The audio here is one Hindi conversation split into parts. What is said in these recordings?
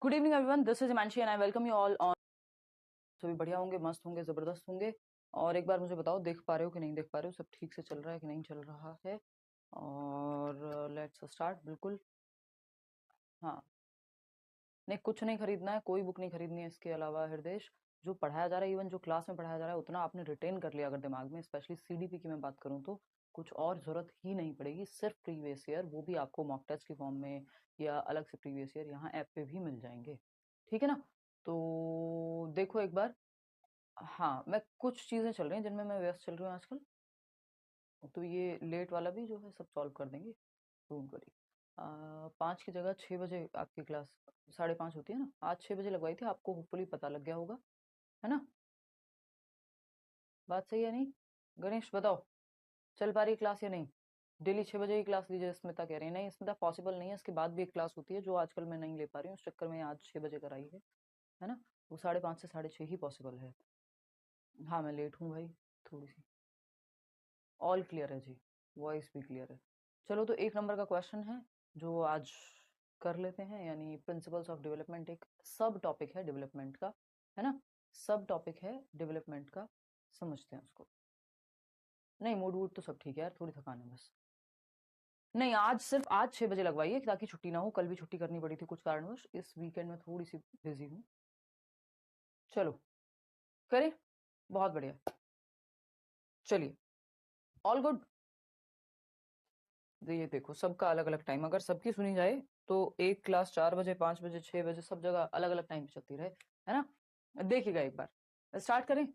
Good evening everyone, this is Himanshi and I welcome you all on. सभी बढ़िया होंगे, मस्त होंगे, जबरदस्त होंगे। और एक बार मुझे बताओ, देख पा रहे हो कि नहीं देख पा रहे हो, सब ठीक से चल रहा है कि नहीं चल रहा है। और लेट्स स्टार्ट। बिल्कुल, हाँ। नहीं, कुछ नहीं खरीदना है, कोई बुक नहीं खरीदनी है इसके अलावा। हृदय, जो पढ़ाया जा रहा है, इवन जो क्लास में पढ़ाया जा रहा है, उतना आपने रिटेन कर लिया अगर दिमाग में, स्पेशली सीडीपी की मैं बात करूँ तो कुछ और जरूरत ही नहीं पड़ेगी। सिर्फ प्रीवियस ईयर, वो भी आपको मॉक टेस्ट की फॉर्म में या अलग से प्रीवियस ईयर यहाँ ऐप पे भी मिल जाएंगे। ठीक है ना? तो देखो एक बार। हाँ, मैं कुछ चीजें चल रही हैं जिनमें मैं व्यस्त चल रही हूँ आजकल, तो ये लेट वाला भी जो है सब सॉल्व कर देंगे। Don't worry. 5 की जगह 6 बजे आपकी क्लास 5:30 होती है ना, आज 6 बजे लगवाई थी, आपको होपफुली पता लग गया होगा, है ना? बात सही है नहीं? गणेश बताओ, चल पा रही क्लास या नहीं? डेली 6 बजे की क्लास लीजिए, स्मिता कह रही है। नहीं स्मिता, पॉसिबल नहीं है, इसके बाद भी एक क्लास होती है जो आजकल मैं नहीं ले पा रही हूँ, उस चक्कर में आज 6 बजे कराई है ना? वो 5:30 से 6:30 ही पॉसिबल है। हाँ, मैं लेट हूँ भाई, थोड़ी सी। ऑल क्लियर है जी, वॉइस भी क्लियर है। चलो, तो 1 नंबर का क्वेश्चन है जो आज कर लेते हैं, यानी प्रिंसिपल्स ऑफ डेवलपमेंट। एक सब टॉपिक है डेवलपमेंट का, है ना? सब टॉपिक है डेवलपमेंट का, समझते हैं उसको। नहीं, मूड वूड तो सब ठीक है यार, थोड़ी थकान है बस। नहीं, आज सिर्फ आज 6 बजे लगवाइए ताकि छुट्टी ना हो, कल भी छुट्टी करनी पड़ी थी कुछ कारणवश, इस वीकेंड में थोड़ी सी बिजी हूँ। चलो, करें। बहुत बढ़िया, चलिए। All good. ये देखो, सबका अलग अलग टाइम, अगर सबकी सुनी जाए तो एक क्लास 4 बजे, 5 बजे, 6 बजे, सब जगह अलग अलग टाइम पे चलती रहे, है ना? देखिएगा एक बार, स्टार्ट करें।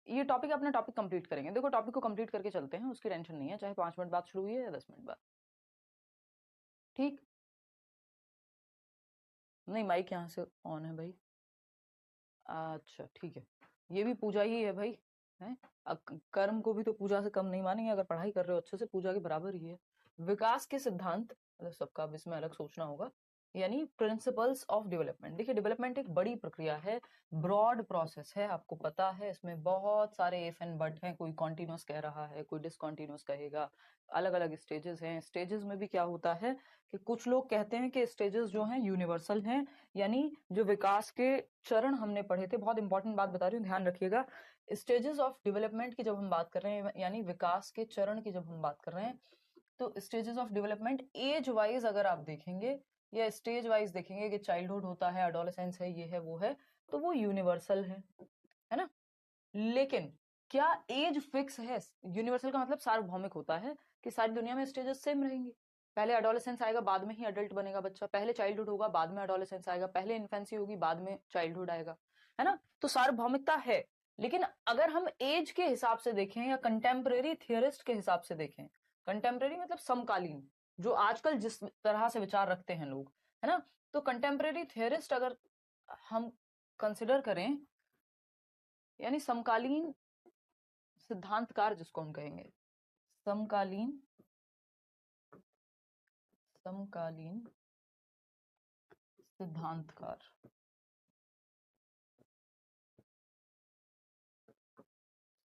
ये टॉपिक, अपना टॉपिक कंप्लीट करेंगे। देखो, टॉपिक को कंप्लीट करके चलते हैं, उसकी टेंशन नहीं है, चाहे 5 मिनट बाद शुरू हुई है या 10 मिनट बाद। ठीक। नहीं, माइक यहाँ से ऑन है भाई। अच्छा ठीक है, ये भी पूजा ही है भाई, है। कर्म को भी तो पूजा से कम नहीं मानेंगे, अगर पढ़ाई कर रहे हो अच्छे से, पूजा के बराबर ही है। विकास के सिद्धांत, मतलब सबका अब इसमें अलग सोचना होगा, यानी प्रिंसिपल्स ऑफ डेवलपमेंट। देखिए, डेवलपमेंट एक बड़ी प्रक्रिया है, ब्रॉड प्रोसेस है, आपको पता है। इसमें बहुत सारे इफ एंड बट हैं, कोई कॉन्टिन्यूस कह रहा है, कोई डिसकॉन्टिन्यूस कहेगा, अलग अलग स्टेजेस हैं। स्टेजेस में भी क्या होता है कि कुछ लोग कहते हैं कि स्टेजेस जो हैं यूनिवर्सल हैं, यानी जो विकास के चरण हमने पढ़े थे, बहुत इंपॉर्टेंट बात बता रही हूँ, ध्यान रखिएगा। स्टेजेस ऑफ डेवलपमेंट की जब हम बात कर रहे हैं, यानी विकास के चरण की जब हम बात कर रहे हैं, तो stages of development age wise अगर आप देखेंगे या स्टेज वाइज देखेंगे कि चाइल्डहुड होता है, एडोलेसेंस है, ये है वो है, तो वो यूनिवर्सल है ना? लेकिन क्या एज फिक्स है? यूनिवर्सल का मतलब सार्वभौमिक होता है कि सारी दुनिया में स्टेजेस सेम रहेंगी। पहले एडोलेसेंस आएगा, बाद में ही अडल्ट बनेगा बच्चा। पहले चाइल्डहुड होगा, बाद में एडोलेसेंस आएगा। पहले इन्फेंसी होगी, बाद में चाइल्डहुड आएगा, है ना? तो सार्वभौमिकता है। लेकिन अगर हम एज के हिसाब से देखें या कंटेम्परेरी थियरिस्ट के हिसाब से देखें, कंटेम्परेरी मतलब समकालीन, जो आजकल जिस तरह से विचार रखते हैं लोग, है ना? तो कंटेम्परेरी थियरिस्ट अगर हम कंसिडर करें, यानी समकालीन सिद्धांतकार जिसको हम कहेंगे, समकालीन समकालीन सिद्धांतकार,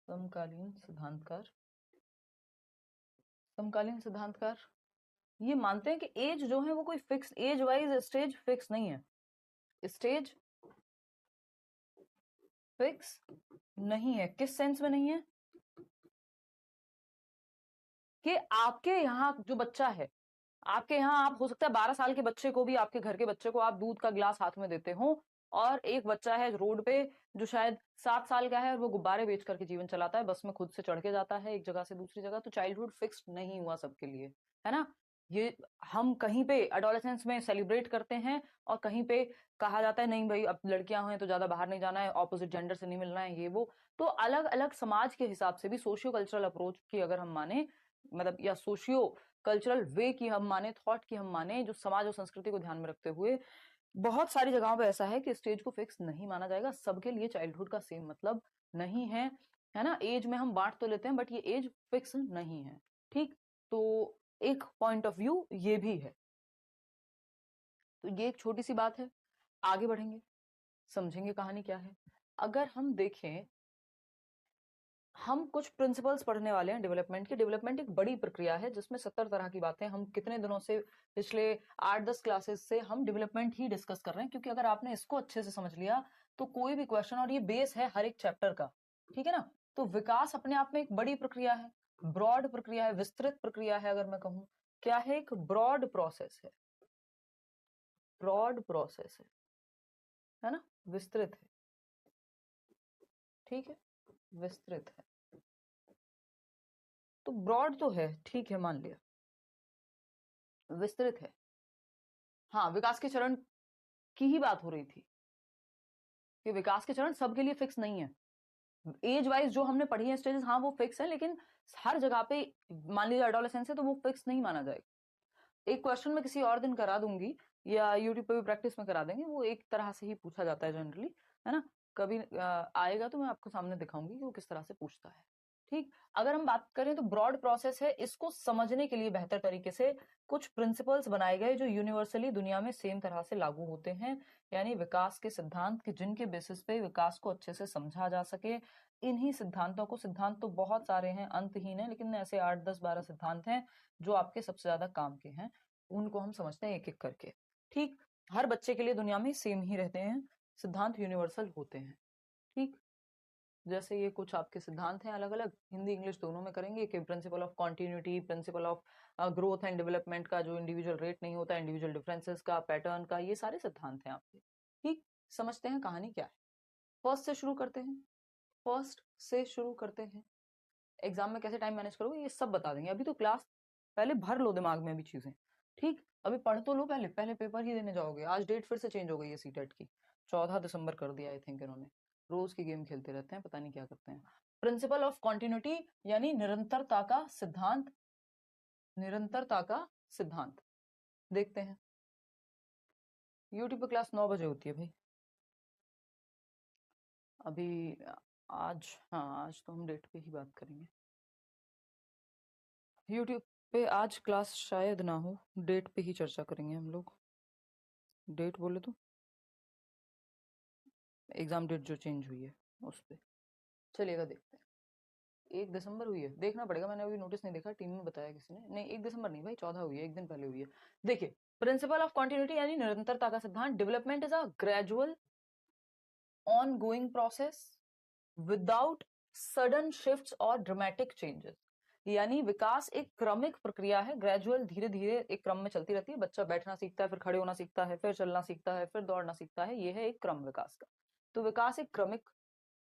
समकालीन सिद्धांतकार, समकालीन सिद्धांतकार ये मानते हैं कि एज जो है वो कोई fix, age wise stage fix नहीं है। स्टेज फिक्स नहीं है, किस सेंस में नहीं है? कि आपके यहाँ जो बच्चा है, आपके यहाँ आप हो सकता है 12 साल के बच्चे को भी, आपके घर के बच्चे को आप दूध का गिलास हाथ में देते हो, और एक बच्चा है रोड पे जो शायद 7 साल का है और वो गुब्बारे बेच करके जीवन चलाता है, बस में खुद से चढ़ के जाता है एक जगह से दूसरी जगह। तो चाइल्डहुड फिक्स नहीं हुआ सबके लिए, है ना? ये हम कहीं पे एडोलेसेंस में सेलिब्रेट करते हैं, और कहीं पे कहा जाता है नहीं भाई, अब लड़कियां हैं तो ज्यादा बाहर नहीं जाना है, ऑपोजिट जेंडर से नहीं मिलना है, ये वो। तो अलग अलग समाज के हिसाब से भी, सोशियो कल्चरल अप्रोच की अगर हम माने, मतलब या सोशियो कल्चरल वे की हम माने, थॉट की हम माने, जो समाज और संस्कृति को ध्यान में रखते हुए, बहुत सारी जगहों पे ऐसा है कि स्टेज को फिक्स नहीं माना जाएगा। सबके लिए चाइल्डहुड का सेम मतलब नहीं है ना? एज में हम बांट तो लेते हैं, बट ये एज फिक्स नहीं है। ठीक। तो एक पॉइंट ऑफ व्यू ये भी है। तो ये एक छोटी सी बात है, आगे बढ़ेंगे, समझेंगे कहानी क्या है। अगर हम देखें, हम कुछ प्रिंसिपल्स पढ़ने वाले हैं डेवलपमेंट की। डेवलपमेंट एक बड़ी प्रक्रिया है जिसमें 70 तरह की बातें, हम कितने दिनों से, पिछले 8-10 क्लासेस से हम डेवलपमेंट ही डिस्कस कर रहे हैं, क्योंकि अगर आपने इसको अच्छे से समझ लिया तो कोई भी क्वेश्चन, और ये बेस है हर एक चैप्टर का, ठीक है ना। तो विकास अपने आप में एक बड़ी प्रक्रिया है, ब्रॉड प्रक्रिया है, विस्तृत प्रक्रिया है। अगर मैं कहूँ क्या है, एक ब्रॉड प्रोसेस है, ब्रॉड प्रोसेस है ना, विस्तृत है, ठीक है, विस्तृत है। तो ब्रॉड तो है, ठीक है, मान लिया, विस्तृत है। हाँ, विकास के चरण की ही बात हो रही थी कि विकास के चरण सबके लिए फिक्स नहीं है। एज वाइज जो हमने पढ़ी है स्टेजेस, हाँ वो फिक्स है, लेकिन हर जगह पे मान लीजिए एडोलेसेंस है तो वो फिक्स नहीं माना जाएगा। एक क्वेश्चन में किसी और दिन करा दूंगी या यूट्यूब पे भी प्रैक्टिस में करा देंगे, वो एक तरह से ही पूछा जाता है जनरली, है ना। कभी आएगा तो मैं आपको सामने दिखाऊंगी कि वो किस तरह से पूछता है, ठीक। अगर हम बात करें तो ब्रॉड प्रोसेस है, इसको समझने के लिए बेहतर तरीके से कुछ प्रिंसिपल्स बनाए गए जो यूनिवर्सली दुनिया में सेम तरह से लागू होते हैं, यानी विकास के सिद्धांत के जिनके बेसिस पे विकास को अच्छे से समझा जा सके। इन्हीं सिद्धांतों को, सिद्धांत तो बहुत सारे हैं, अंतहीन है, लेकिन ऐसे 8-10-12 सिद्धांत हैं जो आपके सबसे ज्यादा काम के हैं, उनको हम समझते हैं एक एक करके, ठीक। हर बच्चे के लिए दुनिया में सेम ही रहते हैं, सिद्धांत यूनिवर्सल होते हैं, ठीक। जैसे ये कुछ आपके सिद्धांत हैं अलग अलग, हिंदी इंग्लिश दोनों में करेंगे, कि principle of continuity, principle of growth and development का, जो इंडिविजुअल रेट नहीं होता, इंडिविजुअल डिफरेंसेस का, पैटर्न का, ये सारे सिद्धांत हैं आपके, ठीक। समझते हैं कहानी क्या है, फर्स्ट से शुरू करते हैं, फर्स्ट से शुरू करते हैं। एग्जाम में कैसे टाइम मैनेज करोगे ये सब बता देंगे, अभी तो क्लास पहले भर लो दिमाग में भी चीजें, ठीक। अभी पढ़ तो लो, पहले पहले पेपर ही देने जाओगे। आज डेट फिर से चेंज हो गई है सीटेट की, 14 दिसंबर कर दिया आई थिंक इन्होंने। रोज की गेम खेलते रहते हैं, पता नहीं क्या करते हैं। प्रिंसिपल ऑफ कॉन्टिन्यूटी यानी निरंतरता का सिद्धांत, निरंतरता का सिद्धांत देखते हैं। यूट्यूब पे क्लास 9 बजे होती है भाई। अभी आज, हाँ आज तो हम डेट पे ही बात करेंगे। यूट्यूब पे आज क्लास शायद ना हो, डेट पे ही चर्चा करेंगे हम लोग। डेट बोले तो एग्जाम डेट जो चेंज हुई है उस पे चलिएगा, देखते हैं। 1 दिसंबर हुई है, देखना पड़ेगा, मैंने अभी नोटिस नहीं देखा, टीम में बताया किसी ने, नहीं 1 दिसंबर नहीं भाई, 14 हुई है, एक दिन पहले हुई है। देखिए, प्रिंसिपल ऑफ कॉन्टिन्यूटी यानी निरंतरता का सिद्धांत, development is a gradual on going process without sudden shifts और ड्रामेटिक चेंजेस। यानी विकास एक क्रमिक प्रक्रिया है, ग्रेजुअल, धीरे धीरे एक क्रम में चलती रहती है। बच्चा बैठना सीखता है, फिर खड़े होना सीखता है, फिर चलना सीखता है, फिर दौड़ना सीखता है, यह है एक क्रम विकास का। तो विकास एक क्रमिक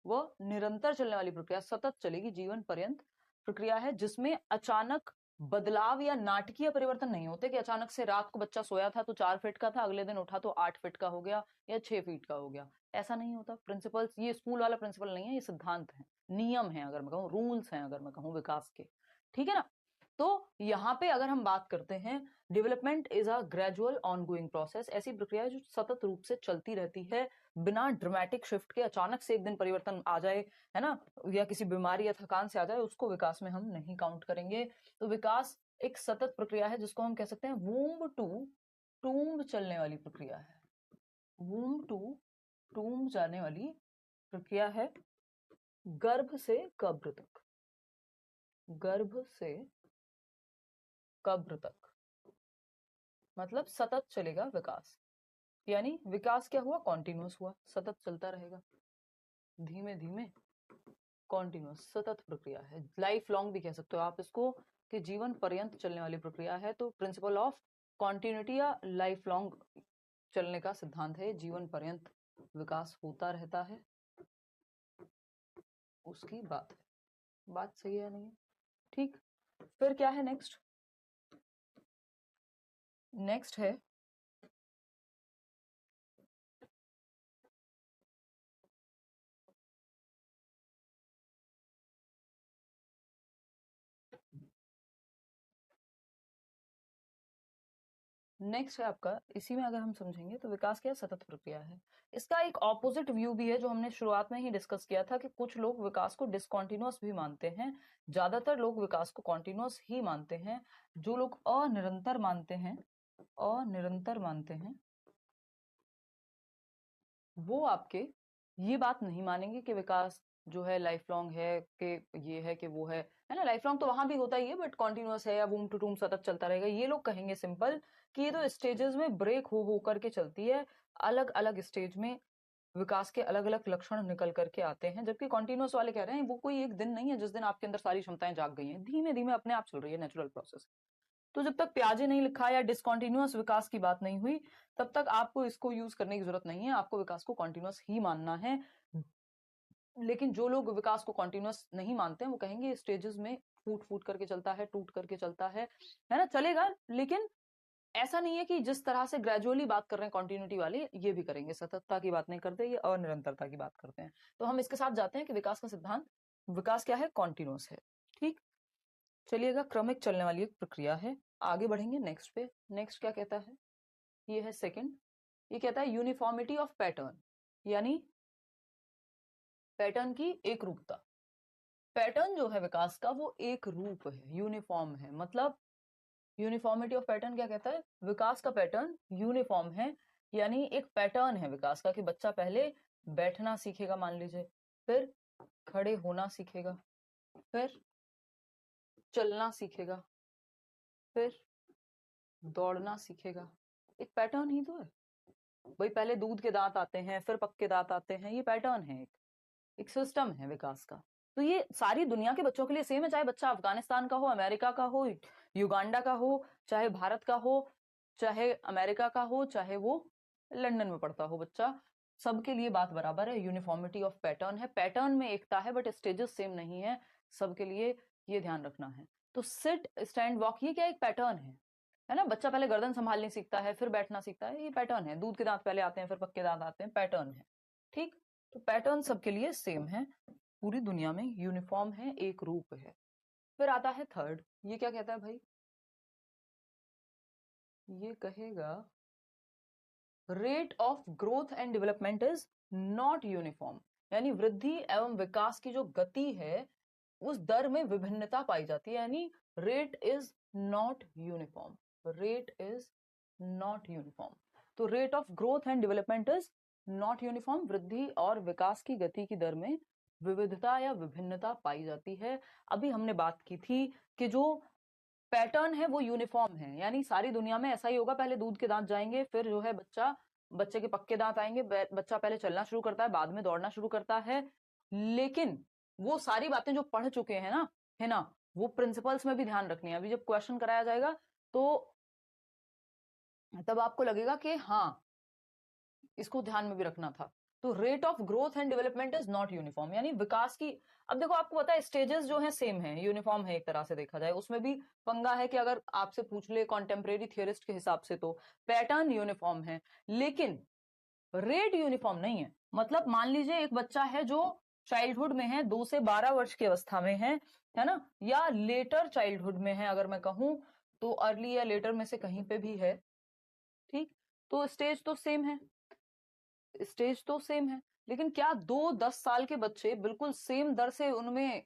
व निरंतर चलने वाली प्रक्रिया, सतत चलेगी, जीवन पर्यंत प्रक्रिया है, जिसमें अचानक बदलाव या नाटकीय परिवर्तन नहीं होते, कि अचानक से रात को बच्चा सोया था तो 4 फीट का था, अगले दिन उठा तो 8 फीट का हो गया या 6 फीट का हो गया, ऐसा नहीं होता। प्रिंसिपल्स, ये स्कूल वाला प्रिंसिपल नहीं है, ये सिद्धांत है, नियम है, अगर मैं कहूँ रूल्स हैं, अगर मैं कहूँ विकास के, ठीक है ना। तो यहाँ पे अगर हम बात करते हैं, development is a gradual ongoing process, ऐसी प्रक्रिया है जो सतत रूप से चलती रहती है, बिना ड्रामेटिक शिफ्ट के। अचानक से एक दिन परिवर्तन आ जाए, है ना, या किसी बीमारी या थकान से आ जाए, उसको विकास में हम नहीं काउंट करेंगे। तो विकास एक सतत प्रक्रिया है, जिसको हम कह सकते हैं वूम्ब टू टूम्ब चलने वाली प्रक्रिया है, वूम्ब टू टूम्ब जाने वाली प्रक्रिया है, गर्भ से कब्र तक, गर्भ से कब्र तक, मतलब सतत चलेगा विकास। यानी विकास क्या हुआ, कॉन्टिन्यूस हुआ, सतत चलता रहेगा, धीमे धीमे, कॉन्टिन्यूस, सतत प्रक्रिया है, लाइफ लॉन्ग भी कह सकते हो आप इसको, कि जीवन पर्यंत चलने वाली प्रक्रिया है। तो प्रिंसिपल ऑफ कॉन्टिन्यूटी या लाइफ लॉन्ग चलने का सिद्धांत है, जीवन पर्यंत विकास होता रहता है, उसकी बात है। बात सही है नहीं, ठीक। फिर क्या है नेक्स्ट, नेक्स्ट है नेक्स्ट है आपका, इसी में अगर हम समझेंगे तो विकास क्या सतत प्रक्रिया है। इसका एक ऑपोजिट व्यू भी है, जो हमने शुरुआत में ही डिस्कस किया था, कि कुछ लोग विकास को डिसकॉन्टिन्यूअस भी मानते हैं, ज्यादातर लोग विकास को कॉन्टिन्यूअस ही मानते हैं। जो लोग अनिरंतर मानते हैं, अनिरंतर मानते हैं, वो आपके ये बात नहीं मानेंगे कि विकास जो है लाइफ लॉन्ग है कि ये है कि वो है ना, लाइफ लॉन्ग तो वहां भी होता ही है, बट कॉन्टिन्यूअस है या वूम टू टूम सतत चलता रहेगा, ये लोग कहेंगे सिंपल कि ये तो स्टेजेस में ब्रेक हो करके चलती है, अलग अलग स्टेज में विकास के अलग अलग लक्षण निकल करके आते हैं। जबकि कॉन्टिन्यूअस वाले कह रहे हैं वो कोई एक दिन नहीं है जिस दिन आपके अंदर सारी क्षमताएं जाग गई हैं, धीमे धीमे अपने आप चल रही है, नेचुरल प्रोसेस। तो जब तक प्याजे नहीं लिखा या डिसकॉन्टिन्यूअस विकास की बात नहीं हुई, तब तक आपको इसको यूज करने की जरूरत नहीं है, आपको विकास को कॉन्टिन्यूअस ही मानना है। लेकिन जो लोग विकास को कॉन्टिन्यूअस नहीं मानते हैं वो कहेंगे स्टेजेस में फूट फूट करके चलता है, टूट करके चलता है ना, चलेगा। लेकिन ऐसा नहीं है कि जिस तरह से ग्रेजुअली बात कर रहे हैं कॉन्टिन्यूटी वाले, ये भी करेंगे, सततता की बात नहीं करते, ये अनिरंतरता की बात करते हैं। तो हम इसके साथ जाते हैं कि विकास का सिद्धांत, विकास क्या है, कॉन्टिन्यूअस है। ठीक, चलिएगा, क्रमिक चलने वाली एक प्रक्रिया है। आगे बढ़ेंगे नेक्स्ट पे। नेक्स्ट क्या कहता है, ये है सेकंड, ये कहता है यूनिफॉर्मिटी ऑफ पैटर्न, यानी पैटर्न की एक रूपता। पैटर्न जो है विकास का वो एक रूप है, यूनिफॉर्म है। मतलब यूनिफॉर्मिटी ऑफ पैटर्न क्या कहता है, विकास का पैटर्न यूनिफॉर्म है, यानी एक पैटर्न है विकास का कि बच्चा पहले बैठना सीखेगा मान लीजिए, फिर खड़े होना सीखेगा, फिर चलना सीखेगा, फिर दौड़ना सीखेगा। एक पैटर्न ही तो है भाई, पहले दूध के दांत आते हैं, फिर पक्के दांत आते हैं, ये पैटर्न है, एक सिस्टम है विकास का। तो ये सारी दुनिया के बच्चों के लिए सेम है, चाहे बच्चा अफगानिस्तान का हो, अमेरिका का हो, युगांडा का हो, चाहे भारत का हो, चाहे अमेरिका का हो, चाहे वो लंदन में पढ़ता हो बच्चा, सबके लिए बात बराबर है। यूनिफॉर्मिटी ऑफ पैटर्न है, पैटर्न में एकता है, बट स्टेजेस सेम नहीं है सबके लिए, ये ध्यान रखना है। तो सिट स्टैंड वॉक, ये क्या एक पैटर्न है ना। बच्चा पहले गर्दन संभालनी सीखता है, फिर बैठना सीखता है, ये पैटर्न है। दूध के दांत पहले आते हैं, फिर पक्के दांत आते हैं, पैटर्न है। ठीक, तो पैटर्न सबके लिए सेम है, पूरी दुनिया में यूनिफॉर्म है, एक रूप है। फिर आता है थर्ड, ये क्या कहता है भाई, ये कहेगा rate of growth and development is not uniform, यानी वृद्धि एवं विकास की जो गति है उस दर में विभिन्नता पाई जाती है, यानी rate is not uniform, rate is not uniform. तो rate of growth and development is not uniform, वृद्धि और विकास की गति की दर में विविधता या विभिन्नता पाई जाती है। अभी हमने बात की थी कि जो पैटर्न है वो यूनिफॉर्म है, यानी सारी दुनिया में ऐसा ही होगा, पहले दूध के दांत जाएंगे, फिर जो है बच्चे के पक्के दांत आएंगे, बच्चा पहले चलना शुरू करता है, बाद में दौड़ना शुरू करता है। लेकिन वो सारी बातें जो पढ़ चुके हैं ना, है ना, वो प्रिंसिपल्स में भी ध्यान रखनी है। अभी जब क्वेश्चन कराया जाएगा तो तब आपको लगेगा कि हाँ इसको ध्यान में भी रखना था। तो rate of growth and development is not uniform, यानी विकास की, अब देखो आपको पता है स्टेजेस जो है सेम है, यूनिफॉर्म है एक तरह से देखा जाए। उसमें भी पंगा है कि अगर आपसे पूछ ले कॉन्टेम्परेरी थियरिस्ट के हिसाब से तो पैटर्न यूनिफॉर्म है, लेकिन रेट यूनिफॉर्म नहीं है। मतलब मान लीजिए एक बच्चा है जो चाइल्डहुड में है, 2 से 12 वर्ष की अवस्था में है ना, या लेटर चाइल्डहुड में है, अगर मैं कहूं तो अर्ली या लेटर में से कहीं पे भी है। ठीक, तो स्टेज तो सेम है, स्टेज तो सेम है, लेकिन क्या 2 10 साल के बच्चे बिल्कुल सेम दर से उनमें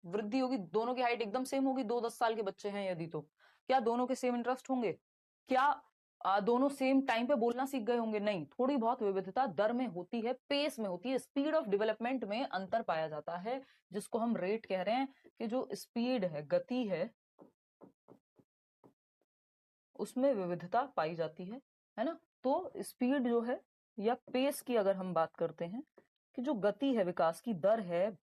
वृद्धि होगी, दोनों की हाइट एकदम सेम होगी, 2 10 साल के बच्चे हैं यदि, तो क्या दोनों के सेम इंटरेस्ट होंगे, क्या दोनों सेम टाइम पे बोलना सीख गए होंगे, नहीं, थोड़ी बहुत विविधता दर में होती है, पेस में होती है, स्पीड ऑफ डेवलपमेंट में अंतर पाया जाता है, जिसको हम रेट कह रहे हैं, कि जो स्पीड है, गति है, उसमें विविधता पाई जाती है ना। तो स्पीड जो है या पेस की अगर हम बात करते हैं, कि जो गति है, विकास की दर है,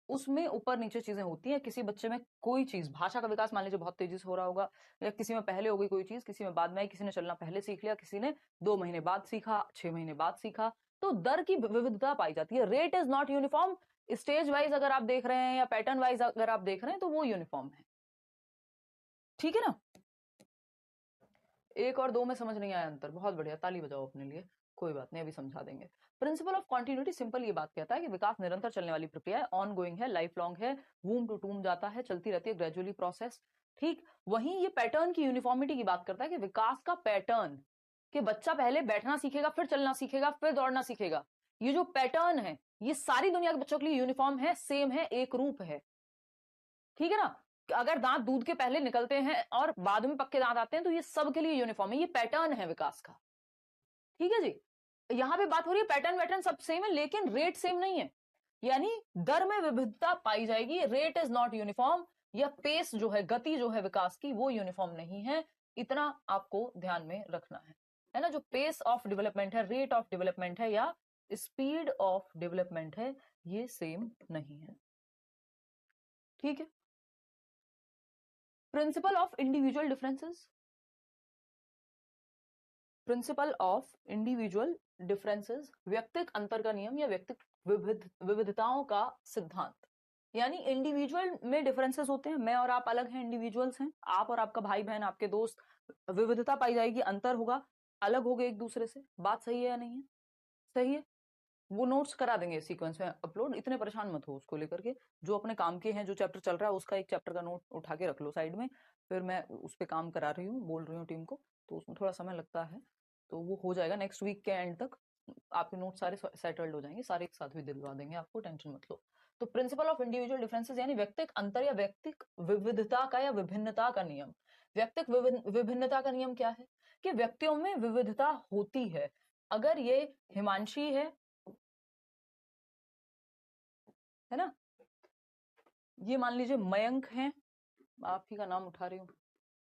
उसमें ऊपर नीचे चीजें होती हैं। किसी बच्चे में कोई चीज, भाषा का विकास मान लीजिए बहुत तेजी से हो रहा होगा, या किसी में पहले हो गई कोई चीज, किसी में बाद में आई, किसी ने चलना पहले सीख लिया, किसी ने 2 महीने बाद सीखा, 6 महीने बाद सीखा, तो दर की विविधता पाई जाती है। Rate is not uniform, stage wise अगर आप देख रहे हैं या पैटर्न वाइज अगर आप देख रहे हैं तो वो यूनिफॉर्म है। ठीक है ना, 1 और 2 में समझ नहीं आया अंतर, बहुत बढ़िया, ताली बजाओ अपने लिए, कोई बात नहीं, अभी समझा देंगे। प्रिंसिपल ऑफ कॉन्टिन्यूटी सिंपल ये बात कहता है कि विकास निरंतर चलने वाली प्रक्रिया है, ऑन गोइंग है, लाइफ लॉन्ग है, वूम टू टूम जाता है, चलती रहती है, ग्रेजुअली प्रोसेस। ठीक, वहीं ये पैटर्न की यूनिफॉर्मिटी की बात करता है कि विकास का पैटर्न, कि बच्चा पहले बैठना सीखेगा, फिर चलना सीखेगा, फिर दौड़ना सीखेगा, ये जो पैटर्न है ये सारी दुनिया के बच्चों के लिए यूनिफॉर्म है, सेम है, एक रूप है। ठीक है ना, अगर दांत दूध के पहले निकलते हैं और बाद में पक्के दांत आते हैं तो ये सबके लिए यूनिफॉर्म है, ये पैटर्न है विकास का। ठीक है जी, यहां पे बात हो रही है पैटर्न वैटर्न सब सेम है, लेकिन रेट सेम नहीं है। यानी दर में विविधता पाई जाएगी, रेट इज नॉट यूनिफॉर्म, या पेस जो है, गति जो है विकास की, वो यूनिफॉर्म नहीं है। इतना आपको ध्यान में रखना है ना। जो पेस ऑफ डेवलपमेंट है, रेट ऑफ डेवलपमेंट है या स्पीड ऑफ डेवलपमेंट है, ये सेम नहीं है। ठीक है। Principle of individual differences, principle of individual differences, व्यक्तिक अंतर का नियम या व्यक्तिक विविधताओं का सिद्धांत। यानी इंडिविजुअल में डिफरेंसेस होते हैं, मैं और आप अलग हैं, इंडिविजुअल्स हैं, आप और आपका भाई बहन, आपके दोस्त, विविधता पाई जाएगी, अंतर होगा, अलग होगे एक दूसरे से। बात सही है या नहीं है? सही है। वो नोट्स करा देंगे सीक्वेंस में अपलोड, इतने परेशान मत हो उसको लेकर के। जो अपने काम के हैं, जो चैप्टर चल रहा है उसका एक चैप्टर का नोट उठा के रख लो साइड में, फिर मैं उस पर काम करा रही हूँ, बोल रही हूँ टीम को, तो उसमें थोड़ा समय लगता है, तो वो हो जाएगा नेक्स्ट वीक के एंड तक, आपके नोट सारे सेटल्ड हो जाएंगे, सारे एक साथ भी दिलवा देंगे आपको, टेंशन मत लो। तो प्रिंसिपल ऑफ इंडिविजुअल डिफरेंसेस यानी व्यक्तिक अंतर या व्यक्तिक विविधता का या विभिन्नता का नियम। व्यक्तिक विभिन्नता का नियम क्या है कि व्यक्तियों में विविधता होती है। अगर ये हिमांशी है ना, ये मान लीजिए मयंक हैं, आप ही का नाम उठा रही हूँ,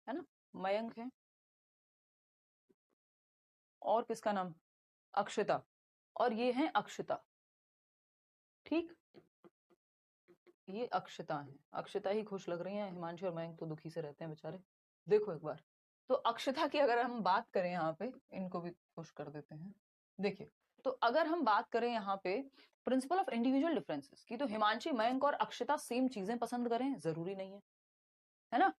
है ना, मयंक है, और किसका नाम, अक्षता, और ये है अक्षता। ठीक, ये अक्षता है, अक्षता ही खुश लग रही है, हिमांशु और मयंक तो दुखी से रहते हैं बेचारे। देखो एक बार, तो अक्षता की अगर हम बात करें यहाँ पे, इनको भी खुश कर देते हैं। देखिए, तो अगर हम बात करें यहाँ पे प्रिंसिपल ऑफ इंडिविजुअल डिफरेंसेस की, तो हिमांशी, मयंक और अक्षता सेम चीजें पसंद करें जरूरी नहीं है ना।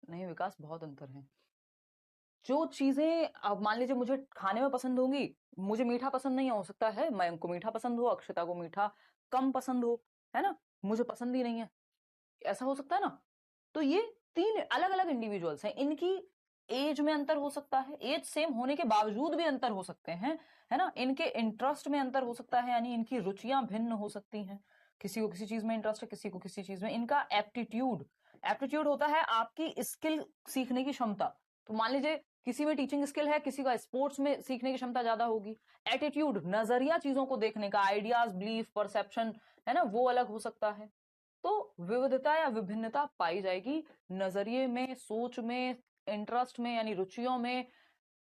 नहीं विकास, बहुत अंतर है। जो चीजें अब मान लीजिए मुझे खाने में पसंद होंगी, मुझे मीठा पसंद नहीं हो सकता है मयंक को मीठा पसंद हो, अक्षता को मीठा कम पसंद हो, है ना, मुझे पसंद ही नहीं है, ऐसा हो सकता है ना। तो ये तीन अलग अलग इंडिविजुअल्स हैं, इनकी एज में अंतर हो सकता है, एज सेम होने के बावजूद भी अंतर हो सकते हैं, है ना। इनके इंटरेस्ट में अंतर हो सकता है, यानी इनकी रुचियां भिन्न हो सकती हैं, किसी को किसी चीज में इंटरेस्ट है, किसी को किसी चीज में। इनका एप्टीट्यूड, एप्टीट्यूड होता है आपकी स्किल सीखने की क्षमता, तो मान लीजिए किसी में टीचिंग स्किल है, किसी का स्पोर्ट्स में सीखने की क्षमता ज्यादा होगी। एटीट्यूड, नजरिया चीजों को देखने का, आइडियाज, बिलीफ, परसेप्शन, है ना, वो अलग हो सकता है। तो विविधता या विभिन्नता पाई जाएगी नजरिए में, सोच में, इंटरेस्ट में यानी रुचियों में,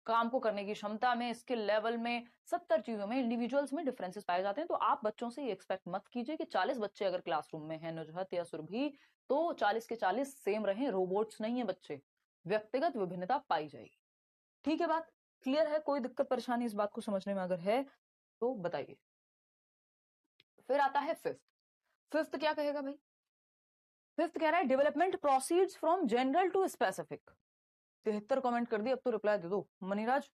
काम को करने की क्षमता में, स्किल लेवल में, 70 चीजों में इंडिविजुअल्स में डिफरेंसेस पाए जाते हैं। तो आप बच्चों से ये एक्सपेक्ट मत कीजिए कि 40 बच्चे अगर क्लासरूम में हैं, नुजहत या सुरभि, तो 40 के 40 सेम रहे, रोबोट्स नहीं है बच्चे, व्यक्तिगत विभिन्नता पाई जाएगी। ठीक है, बात क्लियर है? कोई दिक्कत परेशानी इस बात को समझने में अगर है तो बताइए। फिर आता है फिफ्थ। फिफ्थ क्या कहेगा भाई? फिफ्थ कह रहा है development proceeds from general to specific. 73 comment कर दिए, अब तो रिप्लाई दे दो मनीराज।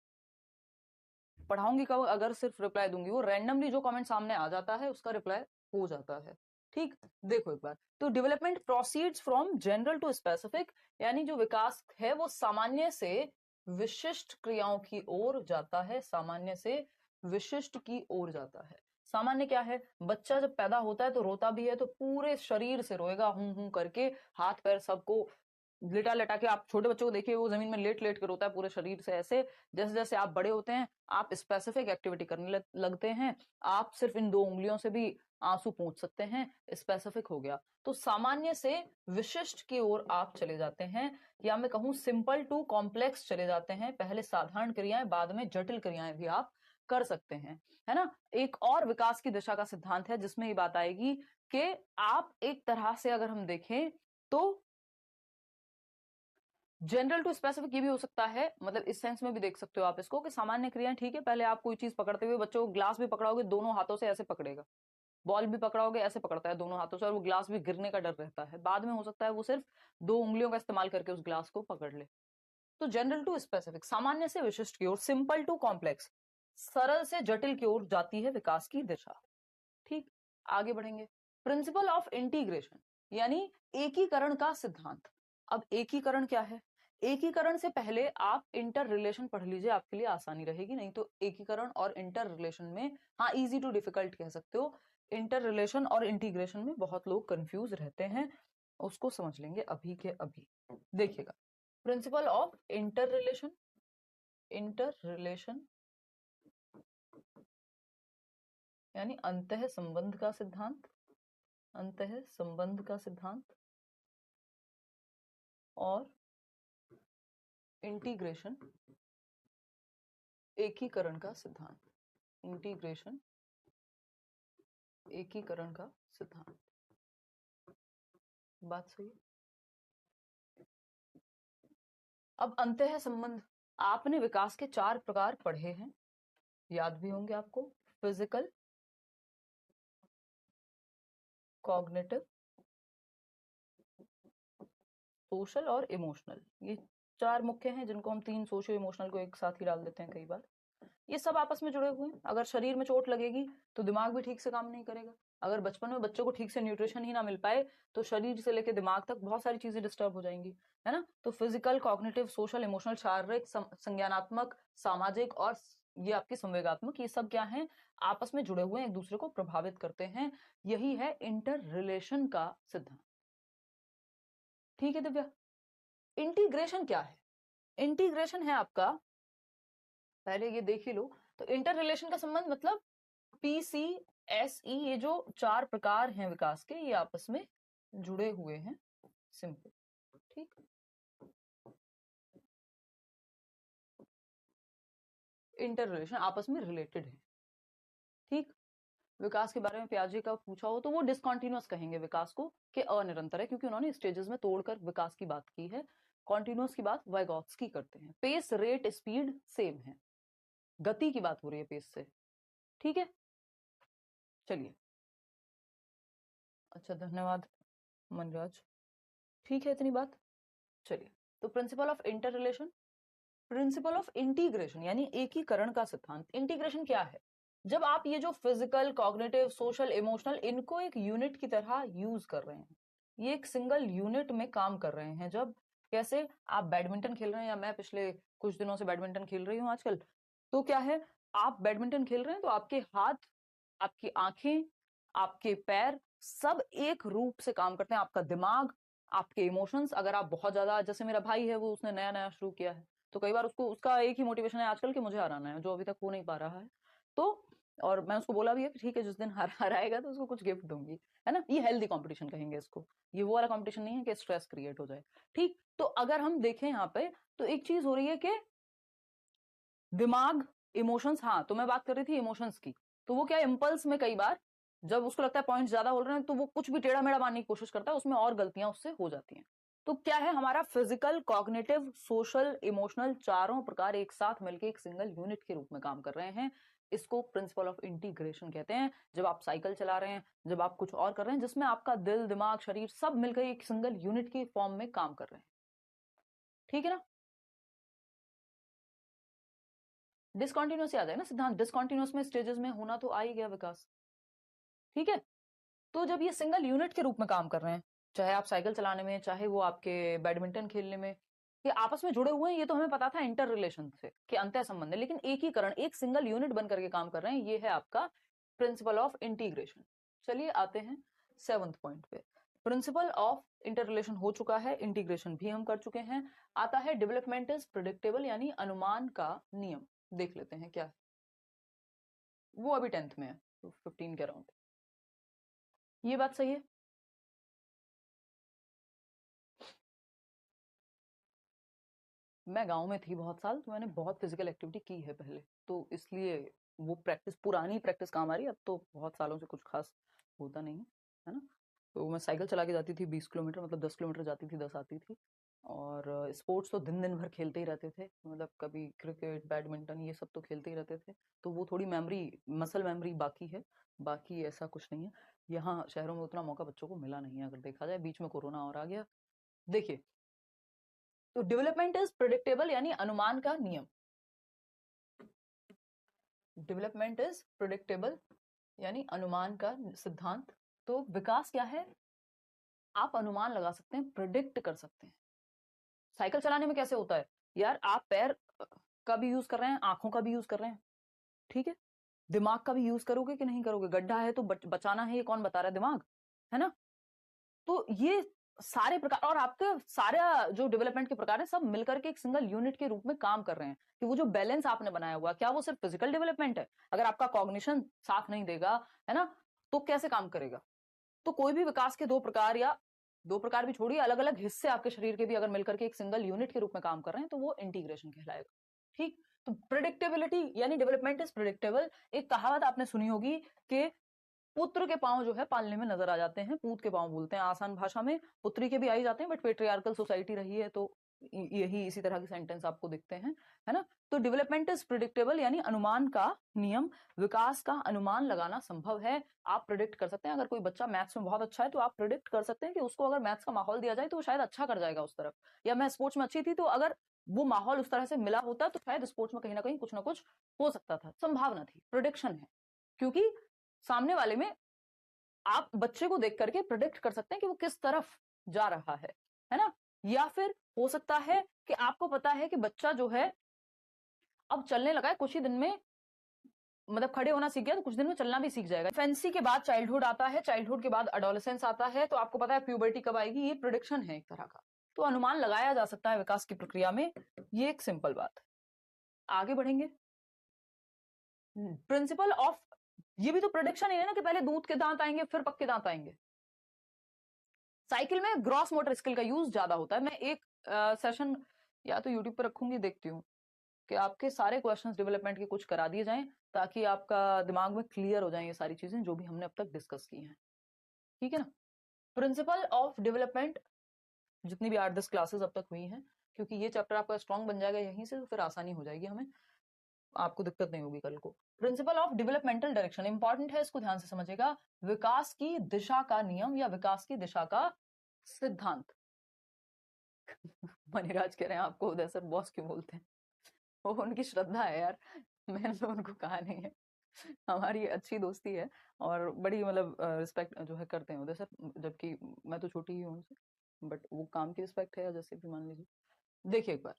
पढ़ाऊंगी कब अगर सिर्फ रिप्लाई दूंगी? वो रैंडमली जो कमेंट सामने आ जाता है उसका रिप्लाई हो जाता है। ठीक, देखो एक बार, तो development proceeds from general to specific, यानी जो विकास है वो सामान्य से विशिष्ट क्रियाओं की ओर जाता है, सामान्य से विशिष्ट की ओर जाता है। सामान्य क्या है? बच्चा जब पैदा होता है तो रोता भी है, तो पूरे शरीर से रोएगा, हूं करके, हाथ पैर सबको लेटा लेटा के। आप छोटे बच्चों को देखिए, वो जमीन में लेट लेट कर रोता है पूरे शरीर से ऐसे। जैसे जैसे आप बड़े होते हैं, आप स्पेसिफिक एक्टिविटी करने लगते हैं, आप सिर्फ इन 2 उंगलियों से भी आंसू पोंछ सकते हैं, स्पेसिफिक हो गया। तो सामान्य से विशिष्ट की ओर आप चले जाते हैं, या मैं कहूं सिंपल टू कॉम्प्लेक्स चले जाते हैं। पहले साधारण क्रियाएं, बाद में जटिल क्रियाएं भी आप कर सकते हैं, है ना। एक और विकास की दिशा का सिद्धांत है जिसमें ये बात आएगी कि आप एक तरह से अगर हम देखें तो जनरल टू स्पेसिफिक ये भी हो सकता है, मतलब इस सेंस में भी देख सकते हो आप इसको कि सामान्य क्रियाएं, ठीक है, पहले आप कोई चीज पकड़ते हुए, बच्चों को ग्लास भी पकड़ाओगे दोनों हाथों से ऐसे पकड़ेगा, बॉल भी पकड़ाओगे ऐसे पकड़ता है दोनों हाथों से, और वो ग्लास भी गिरने का डर रहता है। बाद में हो सकता है वो सिर्फ 2 उंगलियों का इस्तेमाल करके उस ग्लास को पकड़ ले। तो जनरल टू स्पेसिफिक, सामान्य से विशिष्ट की ओर, सिंपल टू कॉम्प्लेक्स, सरल से जटिल की ओर जाती है विकास की दिशा। ठीक, आगे बढ़ेंगे। प्रिंसिपल ऑफ इंटीग्रेशन यानी एकीकरण का सिद्धांत। अब एकीकरण क्या है? एकीकरण से पहले आप इंटर रिलेशन पढ़ लीजिए, आपके लिए आसानी रहेगी। नहीं तो एकीकरण और इंटर रिलेशन में, हाँ, इजी टू डिफिकल्ट कह सकते हो, इंटर रिलेशन और इंटीग्रेशन में बहुत लोग कंफ्यूज रहते हैं, उसको समझ लेंगे अभी के अभी। देखिएगा, principle of inter relation, inter relation यानी अंतः संबंध का सिद्धांत, अंतः संबंध का सिद्धांत, और इंटीग्रेशन, एकीकरण का सिद्धांत, इंटीग्रेशन एकीकरण का सिद्धांत। बात सही है। अब अंतः संबंध, आपने विकास के 4 प्रकार पढ़े हैं, याद भी होंगे आपको। फिजिकल, कॉग्निटिव, सोशल और इमोशनल, ये 4 मुख्य हैं, जिनको हम 3 सोशल इमोशनल को एक साथ ही डाल देते हैं कई बार। ये सब आपस में जुड़े हुए हैं। अगर शरीर में चोट लगेगी तो दिमाग भी ठीक से काम नहीं करेगा। अगर बचपन में बच्चों को ठीक से न्यूट्रिशन ही ना मिल पाए तो शरीर से लेकर दिमाग तक बहुत सारी चीजें डिस्टर्ब हो जाएंगी, है ना। तो फिजिकल, कॉग्निटिव, सोशल, इमोशनल, शारीरिक, संज्ञानात्मक, सामाजिक और ये आपकी संवेगात्मक, ये सब क्या है, आपस में जुड़े हुए हैं, एक दूसरे को प्रभावित करते हैं। यही है इंटर रिलेशन का सिद्धांत। ठीक है दिव्या। इंटीग्रेशन क्या है? इंटीग्रेशन है आपका, पहले ये देख ही लो। तो इंटर रिलेशन का संबंध मतलब PCSE, ये जो 4 प्रकार हैं विकास के, ये आपस में जुड़े हुए हैं। सिंपल, ठीक। इंटर रिलेशन आपस में रिलेटेड है, ठीक। विकास के बारे में पियाजे का पूछा हो तो वो डिसकंटिन्यूअस कहेंगे विकास को, कि अनिरंतर है, क्योंकि उन्होंने स्टेजेस में तोड़कर विकास की बात की है। कॉन्टिन्यूअस की बात वाइगॉत्स्की करते हैं। पेस, रेट, स्पीड सेम है, गति की बात हो रही है पेस से, ठीक है। चलिए, अच्छा धन्यवाद मनराज, ठीक है इतनी बात। चलिए, तो principle of inter relation, principle of integration यानी एकीकरण का सिद्धांत। इंटीग्रेशन क्या है? जब आप ये जो फिजिकल, कॉग्निटिव, सोशल, इमोशनल, इनको एक यूनिट की तरह यूज कर रहे हैं, ये एक सिंगल यूनिट में काम कर रहे हैं। जब कैसे आप बैडमिंटन खेल रहे हैं, या मैं पिछले कुछ दिनों से बैडमिंटन खेल रही हूँ आजकल, तो क्या है, आप बैडमिंटन खेल रहे हैं तो आपके हाथ, आपकी आंखें, आपके पैर सब एक रूप से काम करते हैं। आपका दिमाग, आपके इमोशंस, अगर आप बहुत ज्यादा, जैसे मेरा भाई है, वो उसने नया नया शुरू किया है, तो कई बार उसको, उसका एक ही मोटिवेशन है आजकल कि मुझे हराना है, जो अभी तक हो नहीं पा रहा है। तो और मैं उसको बोला भी है कि ठीक है, जिस दिन हराएगा तो उसको कुछ गिफ्ट दूंगी, है ना। ये हेल्दी कंपटीशन कहेंगे इसको, ये वो वाला कंपटीशन नहीं है कि स्ट्रेस क्रिएट हो जाए, ठीक। तो अगर हम देखें यहाँ पे, तो एक चीज हो रही है कि दिमाग, इमोशंस, हाँ, तो मैं बात कर रही थी इमोशंस की, तो वो क्या, इम्पल्स में कई बार जब उसको लगता है पॉइंट ज्यादा हो रहे हैं, तो वो कुछ भी टेढ़ा मेढ़ा मारने की कोशिश करता है, उसमें और गलतियां उससे हो जाती हैं। तो क्या है, हमारा फिजिकल, कॉग्निटिव, सोशल, इमोशनल, चारों प्रकार एक साथ मिलकर एक सिंगल यूनिट के रूप में काम कर रहे हैं। इसको प्रिंसिपल ऑफ इंटीग्रेशन कहते हैं। जब आप साइकिल चला रहे हैं, जब आप कुछ और कर रहे हैं, जिसमें आपका दिल, दिमाग, शरीर सब मिलकर एक सिंगल यूनिट की फॉर्म में काम कर रहे हैं, ठीक है ना। डिसकंटिन्यूअस याद है ना सिद्धांत, डिसकंटिन्यूअस में स्टेजेस में होना तो आ ही गया विकास, ठीक है। तो जब ये सिंगल यूनिट के रूप में काम कर रहे हैं, चाहे आप साइकिल चलाने में, चाहे वो आपके बैडमिंटन खेलने में, ये आपस में जुड़े हुए हैं, ये तो हमें पता था इंटर रिलेशन से कि अंतः संबंध है, लेकिन एकीकरण, एक सिंगल यूनिट बन करके काम कर रहे हैं, ये है आपका प्रिंसिपल ऑफ इंटीग्रेशन। चलिए आते हैं 7th पॉइंट पे। प्रिंसिपल ऑफ इंटर रिलेशन हो चुका है, इंटीग्रेशन भी हम कर चुके हैं। आता है डेवलपमेंट इज प्रिडिक्टेबल यानी अनुमान का नियम। देख लेते हैं क्या है, वो अभी 10th में है, तो 15 के अराउंड। ये बात सही है। मैं गांव में थी बहुत साल, तो मैंने बहुत फिजिकल एक्टिविटी की है पहले, तो इसलिए वो प्रैक्टिस, पुरानी प्रैक्टिस काम आ रही है। अब तो बहुत सालों से कुछ खास होता नहीं है ना। तो मैं साइकिल चला के जाती थी 20 किलोमीटर, मतलब 10 किलोमीटर जाती थी, 10 आती थी। और स्पोर्ट्स तो दिन दिन भर खेलते ही रहते थे, मतलब कभी क्रिकेट, बैडमिंटन, ये सब तो खेलते ही रहते थे। तो वो थोड़ी मेमोरी, मसल मेमोरी बाकी है, बाकी ऐसा कुछ नहीं है। यहाँ शहरों में उतना मौका बच्चों को मिला नहीं है, अगर देखा जाए। बीच में कोरोना और आ गया। देखिए, तो डेवलपमेंट इज प्रिडिक्टेबल यानी अनुमान का नियम, डेवलपमेंट इज प्रिडिक्टेबल यानी अनुमान का सिद्धांत। तो विकास क्या है, आप अनुमान लगा सकते हैं, प्रिडिक्ट कर सकते हैं। साइकिल चलाने में कैसे होता है यार, आप पैर का भी यूज कर रहे हैं, आंखों का भी यूज कर रहे हैं, ठीक है। दिमाग का भी यूज करोगे कि नहीं करोगे, गड्ढा है तो बचाना है, ये कौन बता रहा है, दिमाग, है ना। तो ये सारे प्रकार और आपके सारे जो डेवलपमेंट के प्रकार है सब मिलकर के एक सिंगल यूनिट के रूप में काम कर रहे हैं कि वो जो बैलेंस आपने बनाया हुआ क्या वो सिर्फ फिजिकल डेवलपमेंट है? अगर आपका कॉग्निशन साथ नहीं देगा, है ना, तो कैसे काम करेगा? तो कोई भी विकास के दो प्रकार या दो प्रकार भी छोड़िए, अलग अलग हिस्से आपके शरीर के भी अगर मिलकर के एक सिंगल यूनिट के रूप में काम कर रहे हैं तो वो इंटीग्रेशन कहलाएगा। ठीक, तो प्रिडिक्टेबिलिटी यानी डेवलपमेंट इज प्रिडिक्टेबल। एक कहावत आपने सुनी होगी कि पुत्र के पांव जो है पालने में नजर आ जाते हैं, पूत के पांव बोलते हैं आसान भाषा में, पुत्री के भी आ ही जाते हैं, बट पेट्रियार्कल सोसाइटी रही है तो यही इसी तरह के सेंटेंस आपको दिखते हैं, है ना। तो डेवलपमेंट इज प्रिडिक्टेबल यानी अनुमान का नियम, विकास का अनुमान लगाना संभव है। आप प्रिडिक्ट कर सकते हैं, अगर कोई बच्चा मैथ्स में बहुत अच्छा है तो आप प्रिडिक्ट कर सकते हैं कि उसको अगर मैथ्स का माहौल दिया जाए तो वो शायद अच्छा कर जाएगा उस तरफ, या मैं स्पोर्ट्स में अच्छी थी तो अगर वो माहौल उस तरह से मिला होता तो शायद स्पोर्ट्स में कहीं ना कहीं कुछ ना कुछ हो सकता था, संभावना थी, प्रोडिक्शन है। क्योंकि सामने वाले में आप बच्चे को देख करके प्रिडिक्ट कर सकते हैं कि वो किस तरफ जा रहा है ना। या फिर हो सकता है कि आपको पता है कि बच्चा जो है अब चलने लगा है, कुछ ही दिन में मतलब खड़े होना सीख गया तो कुछ दिन में चलना भी सीख जाएगा। फैंसी के बाद चाइल्डहुड आता है, चाइल्डहुड के बाद एडोलेसेंस आता है, तो आपको पता है प्यूबर्टी कब आएगी, ये प्रिडिक्शन है एक तरह का। तो अनुमान लगाया जा सकता है विकास की प्रक्रिया में, ये एक सिंपल बात है। आगे बढ़ेंगे, प्रिंसिपल ऑफ, ये भी तो प्रिडिक्शन ही है ना कि पहले दूध के दांत आएंगे फिर पक्के दांत आएंगे। साइकिल में ग्रॉस मोटर स्किल का यूज ज्यादा होता है। मैं एक सेशन या तो यूट्यूब पर रखूंगी, देखती हूँ कि आपके सारे क्वेश्चंस डेवलपमेंट के कुछ करा दिए जाएं ताकि आपका दिमाग में क्लियर हो जाए ये सारी चीजें जो भी हमने अब तक डिस्कस की हैं, ठीक है ना। प्रिंसिपल ऑफ डेवलपमेंट, जितनी भी 8-10 क्लासेस अब तक हुई हैं, क्योंकि ये चैप्टर आपका स्ट्रॉन्ग बन जाएगा यहीं से तो फिर आसानी हो जाएगी, हमें आपको दिक्कत नहीं होगी कल को। Principle of developmental direction important है, इसको ध्यान से समझिएगा। विकास की दिशा का नियम या विकास की दिशा का सिद्धांत। मनीराज कह रहे हैं आपको उदय सर बॉस क्यों बोलते हैं? वो उनकी श्रद्धा है यार, मैंने तो उनको कहा नहीं है। हमारी अच्छी दोस्ती है और बड़ी मतलब रिस्पेक्ट जो है करते हैं उदय सर, जबकि मैं तो छोटी ही हूँ उनसे, बट वो काम की रिस्पेक्ट है या जैसे भी मान लीजिए। देखिए एक बार,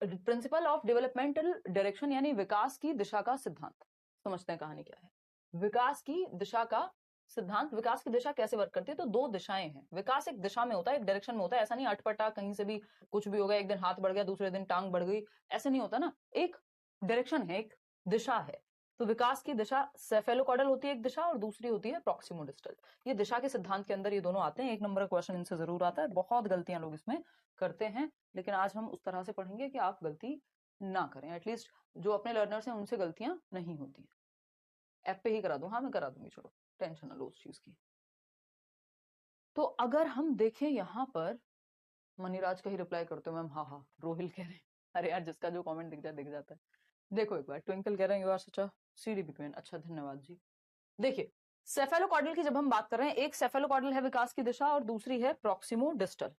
प्रिंसिपल ऑफ डेवलपमेंटल डायरेक्शन यानी विकास की दिशा का सिद्धांत, समझते हैं कहानी क्या है। विकास की दिशा का सिद्धांत, विकास की दिशा कैसे वर्क करती है, तो दो दिशाएं हैं। विकास एक दिशा में होता है, एक डायरेक्शन में होता है, ऐसा नहीं अटपटा कहीं से भी कुछ भी होगा, एक दिन हाथ बढ़ गया दूसरे दिन टांग बढ़ गई, ऐसे नहीं होता ना। एक डायरेक्शन है, एक दिशा है। तो विकास की दिशा सेफेलोकॉडल होती है एक दिशा, और दूसरी होती है प्रॉक्सिमोडिस्टल। ये दिशा के सिद्धांत के अंदर ये दोनों आते हैं। एक नंबर का क्वेश्चन इनसे जरूर आता है, बहुत गलतियां लोग इसमें करते हैं, लेकिन आज हम उस तरह से पढ़ेंगे कि आप गलती ना करें, एटलीस्ट जो अपने लर्नर्स हैं उनसे गलतियां नहीं होती हैं। ऐप पे ही करा दूं, हाँ मैं करा दूंगी, छोड़ो टेंशन ना लो उस चीज की। तो अगर हम देखें यहाँ पर, मनीराज का ही रिप्लाई करते हो मैम, हाँ हाँ। रोहिल कह रहे हैं अरे यार जिसका जो कमेंट दिख जाए दिख जाता है। देखो एक बार, ट्विंकल कह रहे हैं you are such a CDP queen, अच्छा धन्यवाद जी। देखिए सेफेलोकॉर्डल की जब हम बात कर रहे हैं, एक सेफेलोकॉर्डल है विकास की दिशा और दूसरी है प्रॉक्सिमो डिस्टल।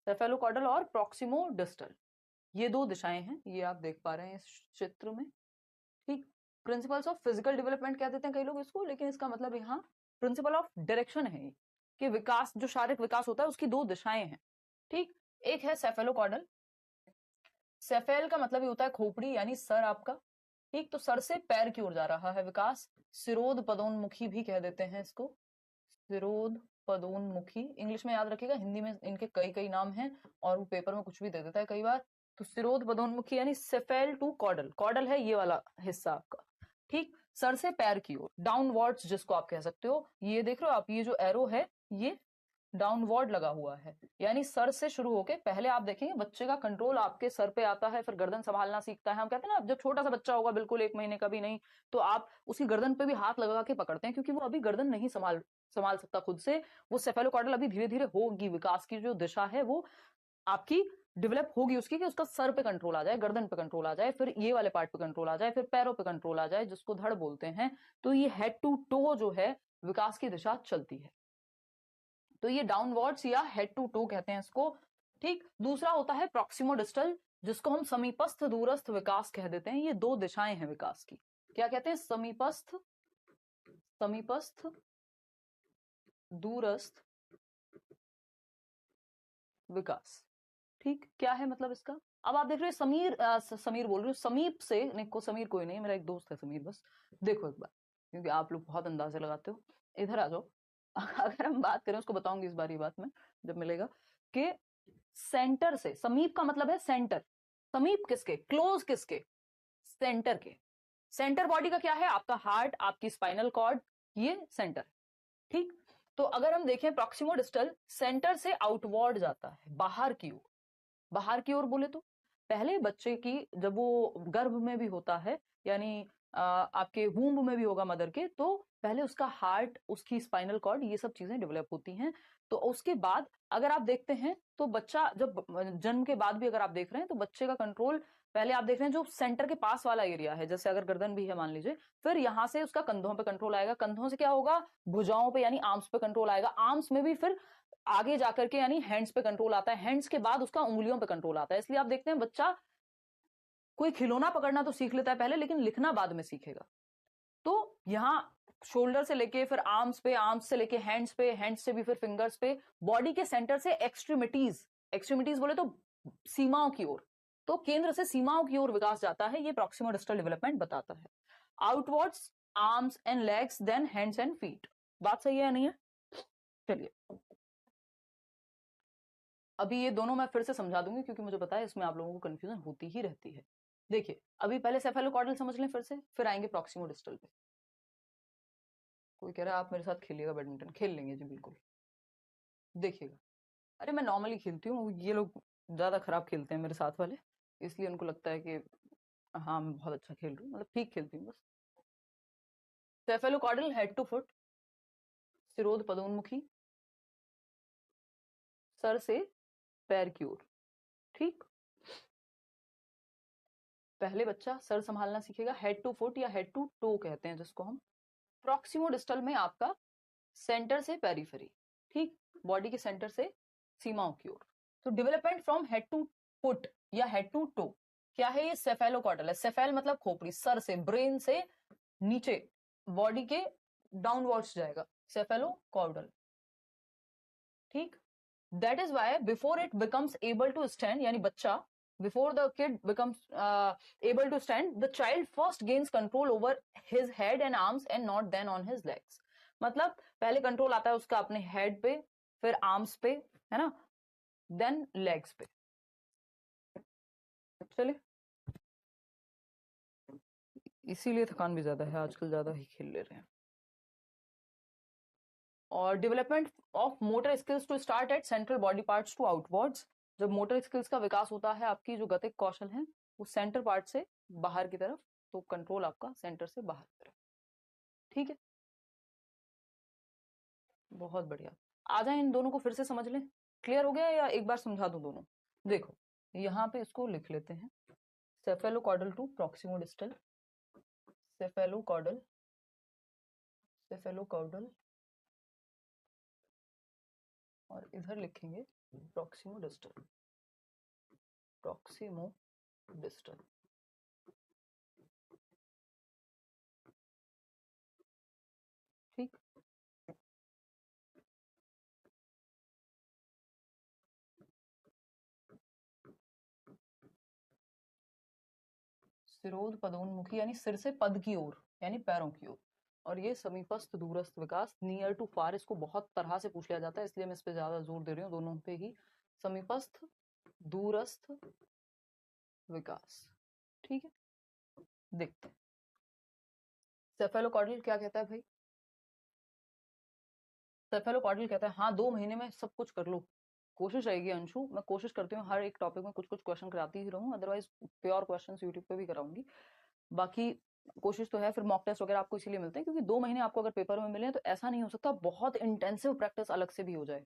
सेफेलोकॉर्डल और प्रॉक्सिमो डिस्टल ये दो दिशाएं हैं, ये आप देख पा रहे हैं इस चित्र में, ठीक। प्रिंसिपल्स ऑफ फिजिकल डेवलपमेंट कह देते हैं कई लोग इसको, लेकिन इसका मतलब यहाँ प्रिंसिपल ऑफ डायरेक्शन है कि विकास जो शारीरिक विकास होता है उसकी दो दिशाएं हैं, ठीक। एक है सेफेलोकॉर्डल, सेफेल का मतलब ही होता है खोपड़ी यानी सर आपका, ठीक। तो सर से पैर की ओर जा रहा है विकास, सिरोध पदोन्मुखी भी कह देते हैं इसको, सिरोध पदोन्मुखी, इंग्लिश में याद रखिएगा, हिंदी में इनके कई कई नाम हैं और वो पेपर में कुछ भी दे देता है कई बार। तो सिरोध पदोन्मुखी यानी सेफेल टू कॉर्डल, कॉर्डल है ये वाला हिस्सा आपका, ठीक। सर से पैर की ओर, डाउनवर्ड्स जिसको आप कह सकते हो, ये देख रहे हो आप, ये जो एरो है ये डाउनवर्ड लगा हुआ है, यानी सर से शुरू होके पहले आप देखेंगे बच्चे का कंट्रोल आपके सर पे आता है, फिर गर्दन संभालना सीखता है। हम कहते हैं ना जब छोटा सा बच्चा होगा बिल्कुल 1 महीने का भी नहीं, तो आप उसकी गर्दन पे भी हाथ लगा के पकड़ते हैं क्योंकि वो अभी गर्दन नहीं संभाल सकता खुद से। वो सेफेलोकॉर्डल अभी धीरे धीरे होगी, विकास की जो दिशा है वो आपकी डेवलप होगी उसकी, कि उसका सर पे कंट्रोल आ जाए, गर्दन पे कंट्रोल आ जाए, फिर ये वाले पार्ट पे कंट्रोल आ जाए, फिर पैरों पे कंट्रोल आ जाए जिसको धड़ बोलते हैं। तो ये हेड टू टो जो है विकास की दिशा चलती है, तो ये डाउनवर्ड्स या हेड टू टो कहते हैं इसको, ठीक। दूसरा होता है प्रॉक्सिमो डिस्टल, जिसको हम समीपस्थ दूरस्थ विकास कह देते हैं। ये दो दिशाएं हैं विकास की, क्या कहते हैं, समीपस्थ, समीपस्थ दूरस्थ विकास, ठीक। क्या है मतलब इसका, अब आप देख रहे हैं समीर समीर बोल रही हूँ, समीप से नहीं, को समीर कोई नहीं, मेरा एक दोस्त है समीर बस। देखो एक बार, क्योंकि आप लोग बहुत अंदाजे लगाते हो, इधर आ जाओ, अगर हम बात करें, उसको बताऊंगी इस बार ये बात में जब मिलेगा, कि सेंटर से, समीप का मतलब है सेंटर, समीप किसके, क्लोज किसके, सेंटर के। सेंटर बॉडी का क्या है, आपका हार्ट, आपकी स्पाइनल कॉर्ड, ये सेंटर, ठीक। तो अगर हम देखें प्रॉक्सिमो डिस्टल, सेंटर से आउटवर्ड जाता है, बाहर की ओर। बाहर की ओर बोले तो पहले बच्चे की, जब वो गर्भ में भी होता है, यानी आपके वूम्ब में भी होगा मदर के, तो पहले उसका हार्ट, उसकी स्पाइनल कॉर्ड, ये सब चीजें डेवलप होती हैं। तो उसके बाद अगर आप देखते हैं तो बच्चा जब जन्म के बाद भी अगर आप देख रहे हैं तो बच्चे का कंट्रोल पहले आप देख रहे हैं जो सेंटर के पास वाला एरिया है, जैसे अगर गर्दन भी है मान लीजिए, फिर यहां से उसका कंधों पे कंट्रोल आएगा, कंधों से क्या होगा, भुजाओं पे यानी आर्म्स पे कंट्रोल आएगा, आर्म्स में भी फिर आगे जाकर के यानी हैंड्स पे कंट्रोल आता है, हैंड्स के बाद उसका उंगलियों पे कंट्रोल आता है। इसलिए आप देखते हैं बच्चा कोई खिलौना पकड़ना तो सीख लेता है पहले, लेकिन लिखना बाद में सीखेगा। तो यहाँ शोल्डर से लेके फिर आर्म्स पे, आर्म्स से लेके हैंड्स पे, हैंड्स से भी फिर फिंगर्स पे, बॉडी के सेंटर से एक्सट्रीमिटीज, एक्सट्रीमिटीज बोले तो सीमाओं की ओर, तो केंद्र से सीमाओं की ओर विकास जाता है, ये प्रॉक्सिमल डिस्टल डेवलपमेंट बताता है। Outwards arms and legs, then hands and feet. बात सही है या नहीं है? चलिए अभी ये दोनों मैं फिर से समझा दूंगी, क्योंकि मुझे पता है इसमें आप लोगों को कंफ्यूजन होती ही रहती है। देखिए अभी पहले सेफेलोकॉर्डल समझ लें फिर से, फिर आएंगे प्रॉक्सिमो डिस्टल पे। कोई कह रहा है आप मेरे साथ खेलिएगा बैडमिंटन, खेल लेंगे जी बिल्कुल, देखिएगा। अरे मैं नॉर्मली खेलती हूँ, ये लोग ज्यादा खराब खेलते हैं मेरे साथ वाले, इसलिए उनको लगता है कि हाँ मैं बहुत अच्छा खेल रही हूँ, मतलब ठीक खेलती हूँ बस। सेफेलोकॉर्डल हेड टू फुट, सिरोध पदोन्मुखी, सर से पैर की ओर, ठीक। पहले बच्चा सर संभालना सीखेगा, हेड टू फुट या हेड टू टो कहते हैं जिसको हम। प्रॉक्सिमो डिस्टल में आपका सेंटर से पेरिफेरी, ठीक, बॉडी के सेंटर से सीमाओं की ओर। तो development from head to foot या हेड टू टो क्या है, ये सेफेलोकॉर्डल है। सेफेल मतलब खोपड़ी, सर से, ब्रेन से नीचे बॉडी के डाउनवर्ड्स जाएगा, सेफेलोकॉर्डल, ठीक। That is why before it becomes able to stand, यानी बच्चा before the kid becomes able to stand, the child first gains control over his head and arms and not then on his legs. मतलब पहले कंट्रोल आता है उसका अपने हेड पे, फिर आर्म्स पे, है ना, देन लेग्स पे। चलिए, इसीलिए थकान भी ज्यादा है आजकल, ज्यादा ही खेल ले रहे हैं। और development of motor skills to start at central body parts to outwards. जब मोटर स्किल्स का विकास होता है, आपकी जो गतिक कौशल है वो सेंटर पार्ट से बाहर की तरफ, तो कंट्रोल आपका सेंटर से बाहर की तरफ, ठीक है। बहुत बढ़िया। आ जाए इन दोनों को फिर से समझ लें, क्लियर हो गया या एक बार समझा दूं दोनों? देखो यहाँ पे इसको लिख लेते हैं, सेफेलोकॉर्डल टू प्रॉक्सिमो डिस्टल, सेफेलोकॉर्डल, सेफेलोकॉर्डल, और इधर लिखेंगे प्रॉक्सिमो डिस्टल, प्रॉक्सिमो डिस्टल, ठीक। सिरोध पदोन्मुखी यानी सिर से पद की ओर, यानी पैरों की ओर। और ये समीपस्थ दूरस्थ विकास, नियर टू फार, इसको बहुत तरह से पूछ लिया जाता है, इसलिए मैं इस पे ज्यादा जोर दे रही हूँ, दोनों पे ही। समीपस्थ दूरस्थ विकास, ठीक है। देखते हैं सेफेलोकॉर्डल क्या कहता है भाई। सेफेलोकॉर्डल कहता है हाँ 2 महीने में सब कुछ कर लो, कोशिश रहेगी अंशु, मैं कोशिश करती हूँ हर एक टॉपिक में कुछ कुछ क्वेश्चन कराती ही रहूँ, अदरवाइज प्योर क्वेश्चन यूट्यूब पे भी कराऊंगी। बाकी कोशिश तो है, फिर मॉक टेस्ट वगैरह आपको इसीलिए मिलते हैं क्योंकि 2 महीने आपको अगर पेपर में मिले तो ऐसा नहीं हो सकता बहुत इंटेंसिव प्रैक्टिस अलग से भी हो जाए।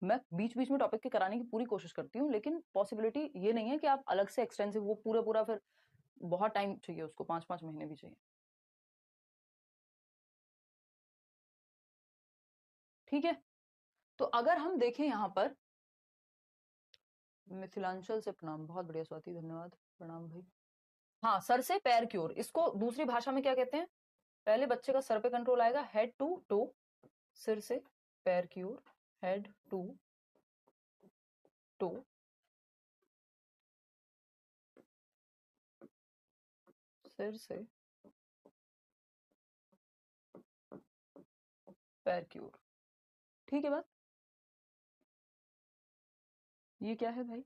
मैं बीच बीच में टॉपिक के कराने की पूरी कोशिश करती हूँ, लेकिन पॉसिबिलिटी ये नहीं है कि आप अलग से एक्सटेंसिव वो पूरा पूरा, फिर बहुत टाइम चाहिए उसको, 5-5 महीने भी चाहिए, ठीक है। तो अगर हम देखें यहाँ पर, मिथिलांचल से प्रणाम, बहुत बढ़िया स्वाति, धन्यवाद, प्रणाम भाई। हाँ सर से पैर की ओर, इसको दूसरी भाषा में क्या कहते हैं, पहले बच्चे का सर पे कंट्रोल आएगा, हेड टू टो, सिर से पैर की ओर, हेड टू टो, सिर से पैर की ओर, ठीक है बात। ये क्या है भाई?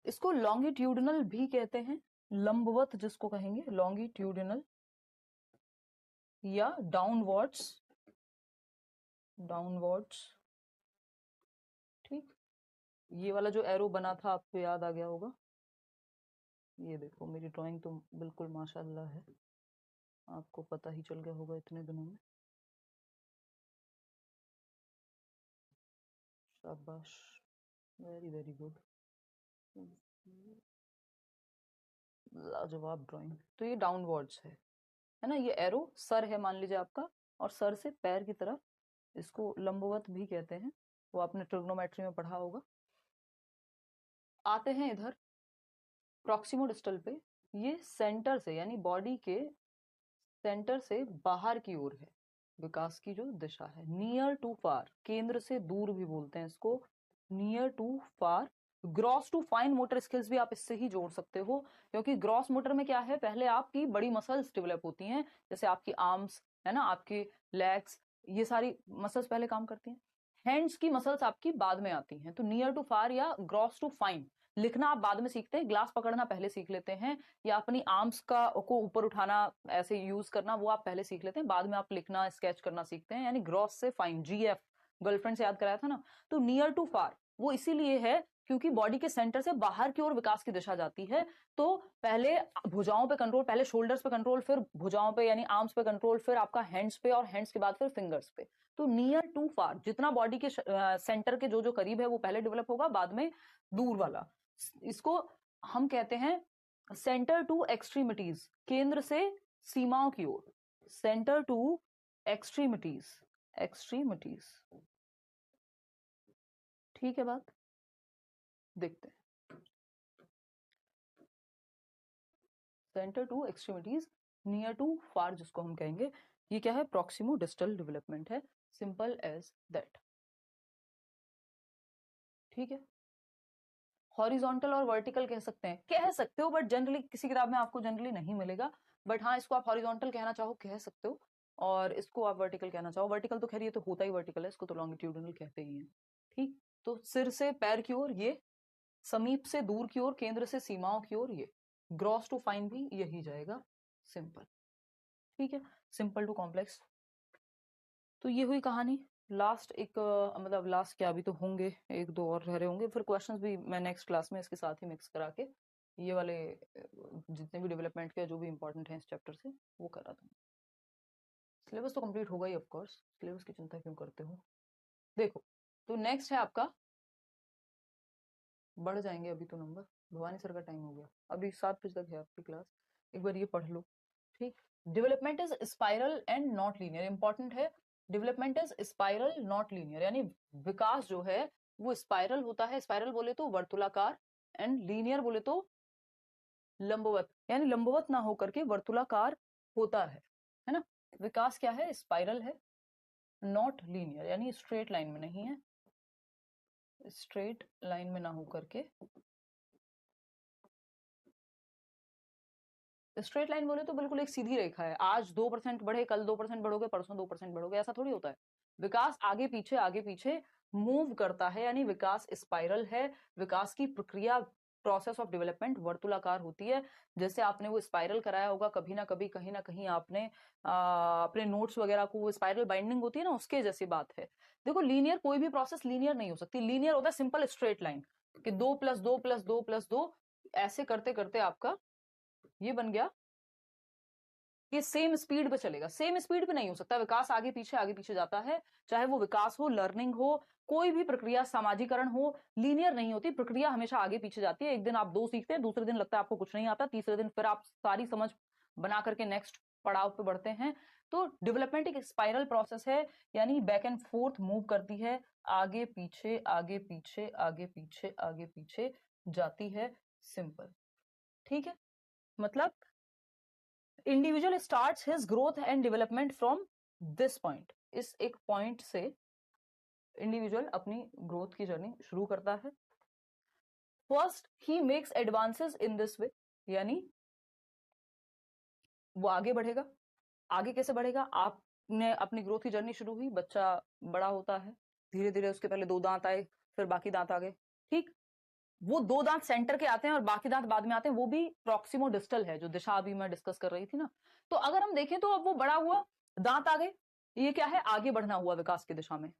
इसको लॉन्गिट्यूडिनल भी कहते हैं, लंबवत जिसको कहेंगे लॉन्गिट्यूडिनल, या डाउनवर्ड्स, डाउनवर्ड्स। ठीक, ये वाला जो एरो बना था आपको याद आ गया होगा। ये देखो मेरी ड्राइंग तो बिल्कुल माशाल्लाह है, आपको पता ही चल गया होगा इतने दिनों में। शाबाश, वेरी वेरी गुड, लाजवाब ड्राइंग। तो ये डाउनवर्ड्स है ना, ये एरो सर है मान लीजिए आपका, और सर से पैर की तरफ, इसको लंबवत भी कहते हैं, वो आपने ट्रिग्नोमेट्री में पढ़ा होगा। आते हैं इधर प्रॉक्सिमो डिस्टल पे, ये सेंटर से यानी बॉडी के सेंटर से बाहर की ओर है, विकास की जो दिशा है। नियर टू फार, केंद्र से दूर भी बोलते हैं इसको, near to far. Gross to fine motor skills भी आप इससे ही जोड़ सकते हो, क्योंकि ग्रॉस मोटर में क्या है, पहले आपकी बड़ी मसल्स डेवलप होती हैं, जैसे आपकी आर्म्स है ना, आपके लेग्स, ये सारी मसल्स पहले काम करती हैं। हैंड्स की मसल्स आपकी बाद में आती हैं। तो नियर टू फार या ग्रॉस टू फाइन लिखना आप बाद में सीखते हैं, ग्लास पकड़ना पहले सीख लेते हैं, या अपनी आर्म्स का को ऊपर उठाना ऐसे यूज करना वो आप पहले सीख लेते हैं, बाद में आप लिखना स्केच करना सीखते हैं। यानी ग्रॉस से फाइन, जीएफ गर्लफ्रेंड से याद कराया था ना। तो नियर टू फार वो इसीलिए है क्योंकि बॉडी के सेंटर से बाहर की ओर विकास की दिशा जाती है। तो पहले भुजाओं पे कंट्रोल, पहले शोल्डर्स पे कंट्रोल, फिर भुजाओं पे यानी आर्म्स पे कंट्रोल, फिर आपका हैंड्स पे, और हैंड्स के बाद फिर फिंगर्स पे। तो नियर टू फार जितना बॉडी के सेंटर के जो जो करीब है वो पहले डेवलप होगा, बाद में दूर वाला। इसको हम कहते हैं सेंटर टू एक्सट्रीमिटीज, केंद्र से सीमाओं की ओर, सेंटर टू एक्सट्रीमिटीज, एक्सट्रीमिटीज। ठीक है बात, देखते हैं centre to extremities, near to far जिसको हम कहेंगे, ये क्या है, प्रॉक्सिमो डिस्टल डेवलपमेंट है, सिंपल एज दैट। ठीक है, हॉरिजॉन्टल और वर्टिकल कह सकते हैं, कह सकते हो, बट जनरली किसी किताब में आपको जनरली नहीं मिलेगा। बट हाँ, इसको आप हॉरिजॉन्टल कहना चाहो कह सकते हो, और इसको आप वर्टिकल कहना चाहो, वर्टिकल तो खैर ये तो होता ही वर्टिकल है, इसको तो लॉन्गिट्यूडिनल कहते ही हैं। ठीक, तो सिर से पैर की ओर ये, समीप से दूर की ओर, केंद्र से सीमाओं की ओर ये, ग्रॉस टू फाइन भी यही जाएगा, सिंपल। ठीक है, सिंपल टू कॉम्प्लेक्स। तो ये हुई कहानी। लास्ट एक मतलब लास्ट क्या, अभी तो होंगे एक दो और रह रहे होंगे, फिर क्वेश्चंस भी मैं नेक्स्ट क्लास में इसके साथ ही मिक्स करा के ये वाले जितने भी डेवलपमेंट के जो भी इंपॉर्टेंट हैं इस चैप्टर से वो करा दूंगा। सिलेबस तो कंप्लीट होगा ही, ऑफ कोर्स, सिलेबस की चिंता क्यों करते हो। देखो, तो नेक्स्ट है आपका, बढ़ जाएंगे अभी तो नंबर, भवानी सर का टाइम हो गया, अभी 7 बजे तक है आपकी क्लास, एक बार ये पढ़ लो। ठीक, development is spiral and not linear, important है। Development is spiral not linear, यानी विकास जो है वो स्पाइरल होता है, स्पाइरल बोले तो वर्तुलाकार, एंड लीनियर बोले तो लंबवत, यानी लंबवत ना होकर के वर्तुलाकार होता है ना। विकास क्या है, स्पाइरल है, नॉट लीनियर यानी स्ट्रेट लाइन में नहीं है, स्ट्रेट लाइन में ना होकर के, स्ट्रेट लाइन बोले तो बिल्कुल एक सीधी रेखा है, आज 2% बढ़े, कल 2% बढ़ोगे, परसों 2% बढ़ोगे, ऐसा थोड़ी होता है। विकास आगे पीछे मूव करता है, यानी विकास स्पाइरल है। विकास की प्रक्रिया, प्रोसेस ऑफ डेवलपमेंट वर्तुलाकार होती है। जैसे आपने वो स्पाइरल कराया होगा कभी ना कभी, कहीं ना कहीं आपने अपने नोट्स वगैरह को, वो स्पाइरल बाइंडिंग होती है ना, उसके जैसी बात है। देखो, लीनियर कोई भी प्रोसेस लीनियर नहीं हो सकती, लीनियर होता है सिंपल स्ट्रेट लाइन, कि 2+2+2+2 ऐसे करते करते आपका ये बन गया, ये सेम स्पीड पे चलेगा, सेम स्पीड पे नहीं हो सकता, विकास आगे पीछे जाता है। चाहे वो विकास हो, लर्निंग हो, कोई भी प्रक्रिया, सामाजिकरण हो, लीनियर नहीं होती, प्रक्रिया हमेशा आगे पीछे जाती है। एक दिन आप 2 सीखते हैं, दूसरे दिन लगता है आपको कुछ नहीं आता, तीसरे दिन फिर आप सारी समझ बना करके नेक्स्ट पड़ाव पे बढ़ते हैं। तो डेवलपमेंट एक स्पाइरल प्रोसेस है, यानी बैक एंड फोर्थ मूव करती है, आगे पीछे आगे पीछे आगे पीछे आगे पीछे जाती है, सिंपल। ठीक है, मतलब individual starts his growth and development from this point, इस एक पॉइंट से इंडिविजुअल अपनी ग्रोथ की जर्नी शुरू करता है। First he makes advances in this way, यानी वो आगे बढ़ेगा। आगे कैसे बढ़ेगा, आप ने अपनी ग्रोथ की जर्नी शुरू हुई, बच्चा बड़ा होता है, धीरे धीरे उसके पहले 2 दांत आए, फिर बाकी दांत आ गए, ठीक। वो 2 दांत सेंटर के आते हैं और बाकी दांत बाद में आते हैं, वो भी प्रॉक्सिमो डिस्टल है, जो दिशा अभी मैं डिस्कस कर रही थी ना। तो अगर हम देखें तो अब वो बड़ा हुआ, दांत आ गए, ये क्या है, आगे बढ़ना हुआ विकास की दिशा में।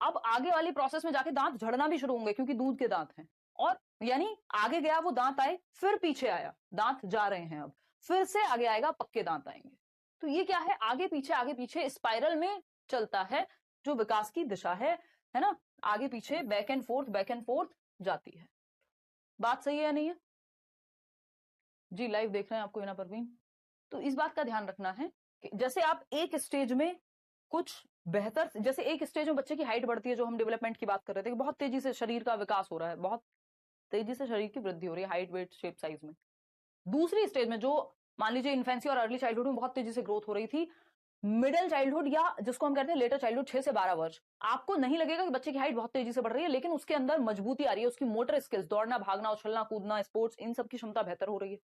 अब आगे वाली प्रोसेस में जाके दांत झड़ना भी शुरू होंगे, क्योंकि दूध के दांत हैं, और यानी आगे गया वो दांत आए, फिर पीछे आया, दांत जा रहे हैं, अब फिर से आगे आएगा, पक्के दांत आएंगे। तो ये क्या है, आगे पीछे स्पाइरल में चलता है जो विकास की दिशा है ना, आगे पीछे बैक एंड फोर्थ जाती है। बात सही है या नहीं है जी? लाइव देख रहे हैं आपको हिना परवीन। तो इस बात का ध्यान रखना है कि जैसे आप एक स्टेज में कुछ बेहतर, जैसे एक स्टेज में बच्चे की हाइट बढ़ती है, जो हम डेवलपमेंट की बात कर रहे थे, बहुत तेजी से शरीर का विकास हो रहा है, बहुत तेजी से शरीर की वृद्धि हो रही है, हाइट, वेट, शेप, साइज में। दूसरी स्टेज में जो मान लीजिए इन्फेंसी और अर्ली चाइल्डहुड में बहुत तेजी से ग्रोथ हो रही थी, मिडिल चाइल्डहुड या जिसको हम कहते हैं लेटर चाइल्डहुड, 6 से 12 वर्ष, आपको नहीं लगेगा कि बच्चे की हाइट बहुत तेजी से बढ़ रही है, लेकिन उसके अंदर मजबूती आ रही है, उसकी मोटर स्किल्स, दौड़ना, भागना, उछलना कूदना, स्पोर्ट्स, इन सब की क्षमता बेहतर हो रही है,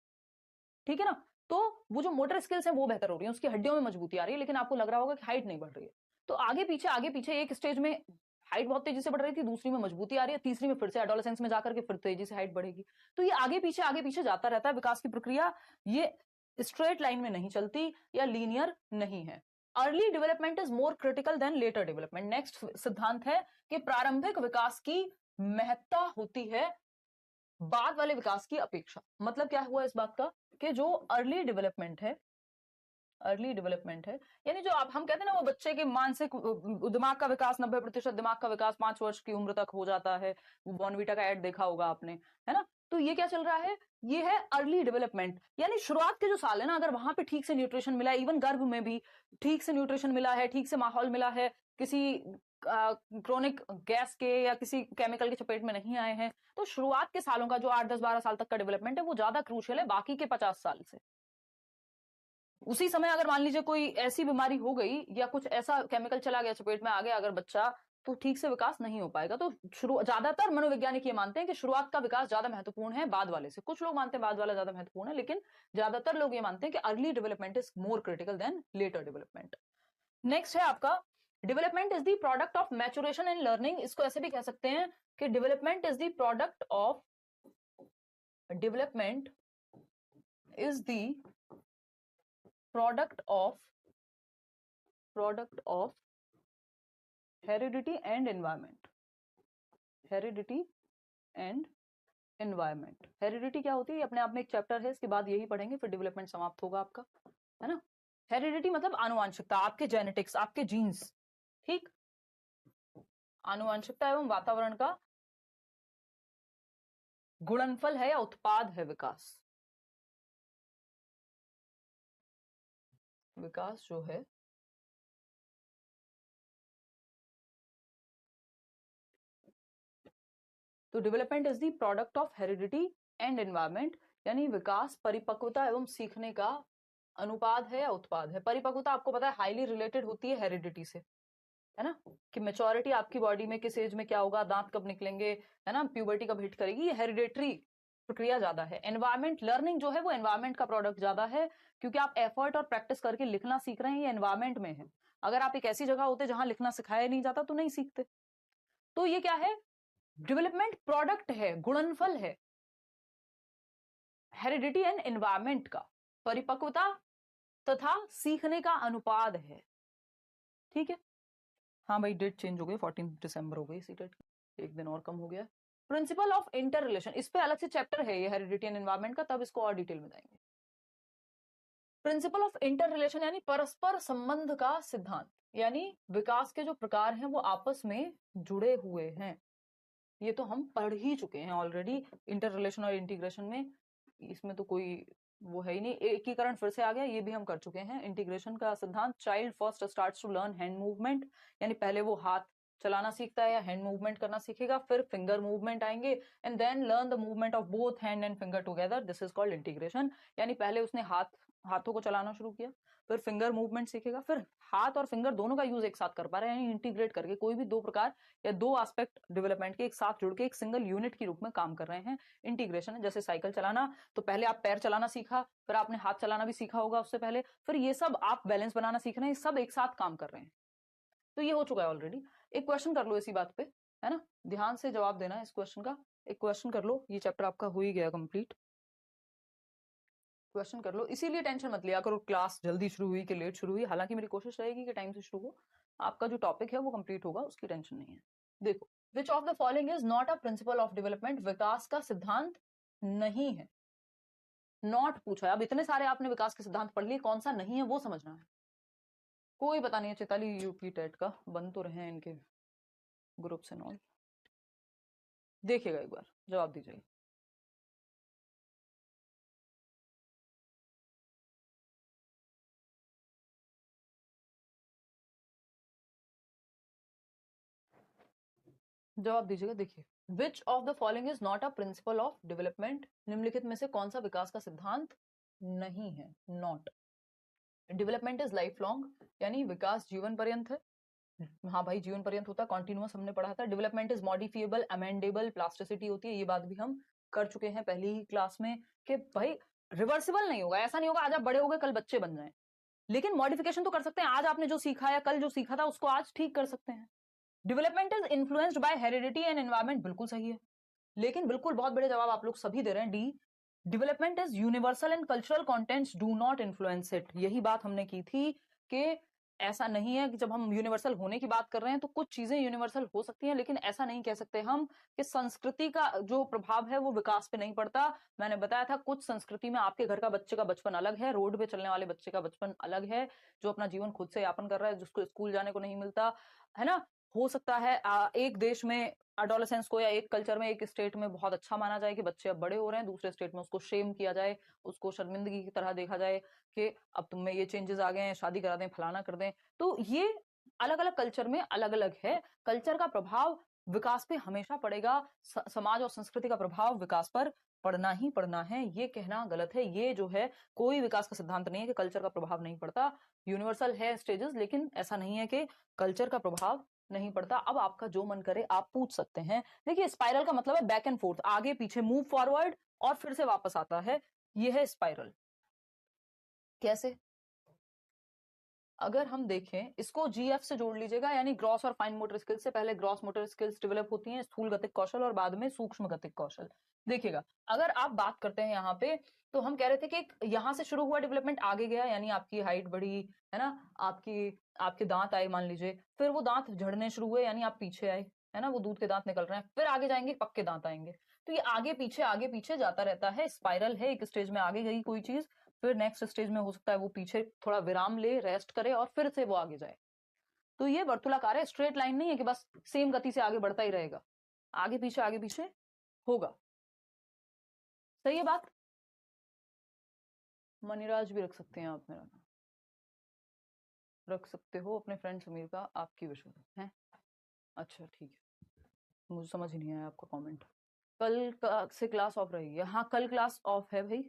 ठीक है ना। तो वो जो मोटर स्किल्स है वो बेहतर हो रही है, उसकी हड्डियों में मजबूती आ रही है, लेकिन आपको लग रहा होगा कि हाइट नहीं बढ़ रही है। तो आगे पीछे एक स्टेज में हाइट बहुत तेजी से बढ़ रही थी, दूसरी में मजबूती आ रही है, तीसरी में फिर से एडोलेसेंस में जाकर के फिर तेजी से हाइट बढ़ेगी। तो ये आगे पीछे जाता रहता है विकास की प्रक्रिया, ये स्ट्रेट लाइन में नहीं चलती या लीनियर नहीं है। Early development is more critical than later development. Next सिद्धांत है कि प्रारंभिक विकास की महत्ता होती है बाद वाले विकास की अपेक्षा। मतलब क्या हुआ इस बात का कि जो अर्ली डेवलपमेंट है यानी जो आप हम कहते हैं ना, वो बच्चे के मानसिक दिमाग का विकास 90% दिमाग का विकास 5 वर्ष की उम्र तक हो जाता है। बॉर्नवीटा का एड देखा होगा आपने, है ना। तो ये क्या चल रहा है, ये है अर्ली डेवलपमेंट, यानी शुरुआत के जो साल है ना, अगर वहां पे ठीक से न्यूट्रिशन मिला है, इवन गर्भ में भी ठीक से न्यूट्रिशन मिला है, ठीक से माहौल मिला है, किसी क्रोनिक गैस के या किसी केमिकल की चपेट में नहीं आए हैं, तो शुरुआत के सालों का जो 8, 10, 12 साल तक का डेवलपमेंट है वो ज्यादा क्रूशियल है बाकी के 50 साल से। उसी समय अगर मान लीजिए कोई ऐसी बीमारी हो गई या कुछ ऐसा केमिकल चला गया, चपेट में आ गया अगर बच्चा, तो ठीक से विकास नहीं हो पाएगा। तो ज्यादातर मनोवैज्ञानिक ये मानते हैं कि शुरुआत का विकास ज्यादा महत्वपूर्ण है बाद वाले से। कुछ लोग मानते हैं बाद वाला ज्यादा महत्वपूर्ण है, लेकिन ज्यादातर लोग ये मानते हैं कि early development is more critical than later development. Next है आपका, development is the product of maturation and learning. इसको ऐसे भी कह सकते हैं कि development is the product of heredity and environment. Heredity क्या होती है, अपने आप में एक चैप्टर है, इसके बाद यही पढ़ेंगे, फिर डेवलपमेंट समाप्त होगा आपका, है ना। हेरिडिटी मतलब आनुवांशिकता, आपके जेनेटिक्स, आपके जीन्स, ठीक। आनुवांशिकता एवं वातावरण का गुणनफल है या उत्पाद है विकास। विकास जो है तो development is the product of heredity and environment, यानी विकास परिपक्वता एवं सीखने का अनुपात है या उत्पाद है। परिपक्वता आपको पता है हाईली रिलेटेड होती है हेरिडिटी से, है ना, कि मेच्योरिटी आपकी बॉडी में किस एज में क्या होगा, दांत कब निकलेंगे, है ना, प्यूबर्टी कब हिट करेगी, ये हेरिडेटरी प्रक्रिया ज्यादा है। एनवायरमेंट लर्निंग जो है वो एनवायरमेंट का प्रोडक्ट ज्यादा है, क्योंकि आप एफर्ट और प्रैक्टिस करके लिखना सीख रहे हैं, ये एनवायरमेंट में है। अगर आप एक ऐसी जगह होते जहां लिखना सिखाया नहीं जाता तो नहीं सीखते। तो ये क्या है, डेवलपमेंट प्रोडक्ट है, गुणनफल है हेरिडिटी एंड एनवायरमेंट का, परिपक्वता तथा सीखने का अनुपात है, ठीक है। हाँ भाई, डेट चेंज हो गई, 14 दिसंबर हो गई इसी डेट, एक दिन और कम हो गया। प्रिंसिपल ऑफ इंटर रिलेशन, इस पे अलग से चैप्टर है ये हेरिडिटी एंड एनवायरमेंट का, तब इसको और डिटेल में जाएंगे। प्रिंसिपल ऑफ इंटर रिलेशन यानी परस्पर संबंध का सिद्धांत, यानी विकास के जो प्रकार हैं वो आपस में जुड़े हुए हैं। ये तो हम पढ़ ही चुके हैं ऑलरेडी, इंटर रिलेशन और इंटीग्रेशन में, इसमें तो कोई वो है ही नहीं। एकीकरण फिर से आ गया, ये भी हम कर चुके हैं। इंटीग्रेशन का सिद्धांत, child first starts to learn hand movement, यानी पहले वो हाथ चलाना सीखता है या हैंड मूवमेंट करना सीखेगा, फिर फिंगर मूवमेंट आएंगे, and then learn the movement of both hand and finger together, this is called integration. यानी पहले उसने हाथ हाथों को चलाना शुरू किया, फिर फिंगर मूवमेंट सीखेगा, फिर हाथ और फिंगर दोनों का यूज एक साथ कर पा रहे हैं, यानी इंटीग्रेट करके कोई भी दो प्रकार या दो एस्पेक्ट डेवलपमेंट के एक साथ जुड़ के एक सिंगल यूनिट के रूप में काम कर रहे हैं, इंटीग्रेशन है। जैसे साइकिल चलाना, तो पहले आप पैर चलाना सीखा, फिर आपने हाथ चलाना भी सीखा होगा उससे पहले, फिर ये सब आप बैलेंस बनाना सीख रहे हैं, सब एक साथ काम कर रहे हैं। तो ये हो चुका है ऑलरेडी। एक क्वेश्चन कर लो इसी बात पे, है ना, ध्यान से जवाब देना है इस क्वेश्चन का। एक क्वेश्चन कर लो, ये चैप्टर आपका हो ही गया कंप्लीट। क्वेश्चन कर लो, इसीलिए टेंशन मत लिया करो क्लास जल्दी शुरू हुई कि लेट शुरू हुई, हालांकि मेरी कोशिश रहेगी कि टाइम से शुरू हो, आपका जो टॉपिक है वो कंप्लीट होगा, उसकी टेंशन नहीं है। देखो, which of the following is not a principle of development, विकास का सिद्धांत नहीं है। नॉट पूछा है, अब इतने सारे आपने विकास के सिद्धांत पढ़ लिए, कौन सा नहीं है वो समझना है। कोई पता नहीं है चैताली यूपी टेट का बन तो रहे हैं इनके ग्रुप से नॉल, देखिएगा एक बार जवाब दीजिएगा। जवाब दीजिएगा, देखिए, विच of the following is not a principle of development, निम्नलिखित में से कौन सा विकास का सिद्धांत नहीं है, not. Development is life long, यानी विकास जीवन पर्यंत है। हाँ भाई, जीवन पर्यंत होता है, कॉन्टिन्यूअस हमने पढ़ा था। Development is modifiable, amendable, plasticity होती है, ये बात भी हम कर चुके हैं पहली ही क्लास में कि भाई रिवर्सिबल नहीं होगा, ऐसा नहीं होगा आज आप बड़े हो गए कल बच्चे बन जाएं, लेकिन मॉडिफिकेशन तो कर सकते हैं, आज आपने जो सीखा या कल जो सीखा था उसको आज ठीक कर सकते हैं। Development is influenced by heredity and environment, बिल्कुल सही है, लेकिन बिल्कुल बहुत बड़े जवाब आप लोग सभी दे रहे हैं, D. Development is universal and cultural contents do not influence it, यही बात हमने की थी कि ऐसा नहीं है कि जब हम यूनिवर्सल होने की बात कर रहे हैं तो कुछ चीजें यूनिवर्सल हो सकती हैं, लेकिन ऐसा नहीं कह सकते हम कि संस्कृति का जो प्रभाव है वो विकास पे नहीं पड़ता। मैंने बताया था कुछ संस्कृति में आपके घर का बच्चे का बचपन अलग है, रोड पे चलने वाले बच्चे का बचपन अलग है, जो अपना जीवन खुद से यापन कर रहा है, जिसको स्कूल जाने को नहीं मिलता है ना। हो सकता है एक देश में अडोलेसेंस को या एक कल्चर में एक स्टेट में बहुत अच्छा माना जाए कि बच्चे अब बड़े हो रहे हैं, दूसरे स्टेट में उसको शेम किया जाए, उसको शर्मिंदगी की तरह देखा जाए कि अब तुम में ये चेंजेस आ गए हैं, शादी करा दें, फलाना कर दें। तो ये अलग अलग कल्चर में अलग अलग है। कल्चर का प्रभाव विकास पे हमेशा पड़ेगा, समाज और संस्कृति का प्रभाव विकास पर पड़ना ही पड़ना है, ये कहना गलत है। ये जो है कोई विकास का सिद्धांत नहीं है कि कल्चर का प्रभाव नहीं पड़ता, यूनिवर्सल है स्टेजेस, लेकिन ऐसा नहीं है कि कल्चर का प्रभाव नहीं पड़ता। अब आपका जो मन करे आप पूछ सकते हैं। देखिए, स्पाइरल का मतलब है बैक एंड फोर्थ, आगे पीछे, मूव फॉरवर्ड और फिर से वापस आता है, ये है स्पाइरल। कैसे? अगर हम देखें इसको जीएफ से जोड़ लीजिएगा, यानी ग्रॉस और फाइन मोटर स्किल्स से। पहले ग्रॉस मोटर स्किल्स डेवलप होती हैं, स्थूल गतिक कौशल, और बाद में सूक्ष्म गतिक कौशल। देखिएगा, अगर आप बात करते हैं यहाँ पे, तो हम कह रहे थे कि यहाँ से शुरू हुआ डेवलपमेंट आगे गया, यानी आपकी हाइट बढ़ी, है ना, आपके दांत आए मान लीजिए, फिर वो दांत झड़ने शुरू हुए, यानी आप पीछे आए, है ना, वो दूध के दांत निकल रहे हैं, फिर आगे जाएंगे पक्के दांत आएंगे। तो ये आगे पीछे जाता रहता है, स्पाइरल है। एक स्टेज में आगे गई कोई चीज, फिर नेक्स्ट स्टेज में हो सकता है वो पीछे थोड़ा विराम ले, रेस्ट करे और फिर से वो आगे जाए। तो ये वर्तुलाकार है, स्ट्रेट लाइन नहीं है कि बस सेम गति से आगे बढ़ता ही रहेगा, आगे पीछे होगा। सही है बात? मनीराज भी रख सकते हैं आप, मेरा नाम रख सकते हो, अपने फ्रेंड समीर का, आपकी विश है। अच्छा ठीक है, मुझे समझ ही नहीं आया आपका कमेंट। कल से क्लास ऑफ रहेगी? हाँ, कल क्लास ऑफ है भाई।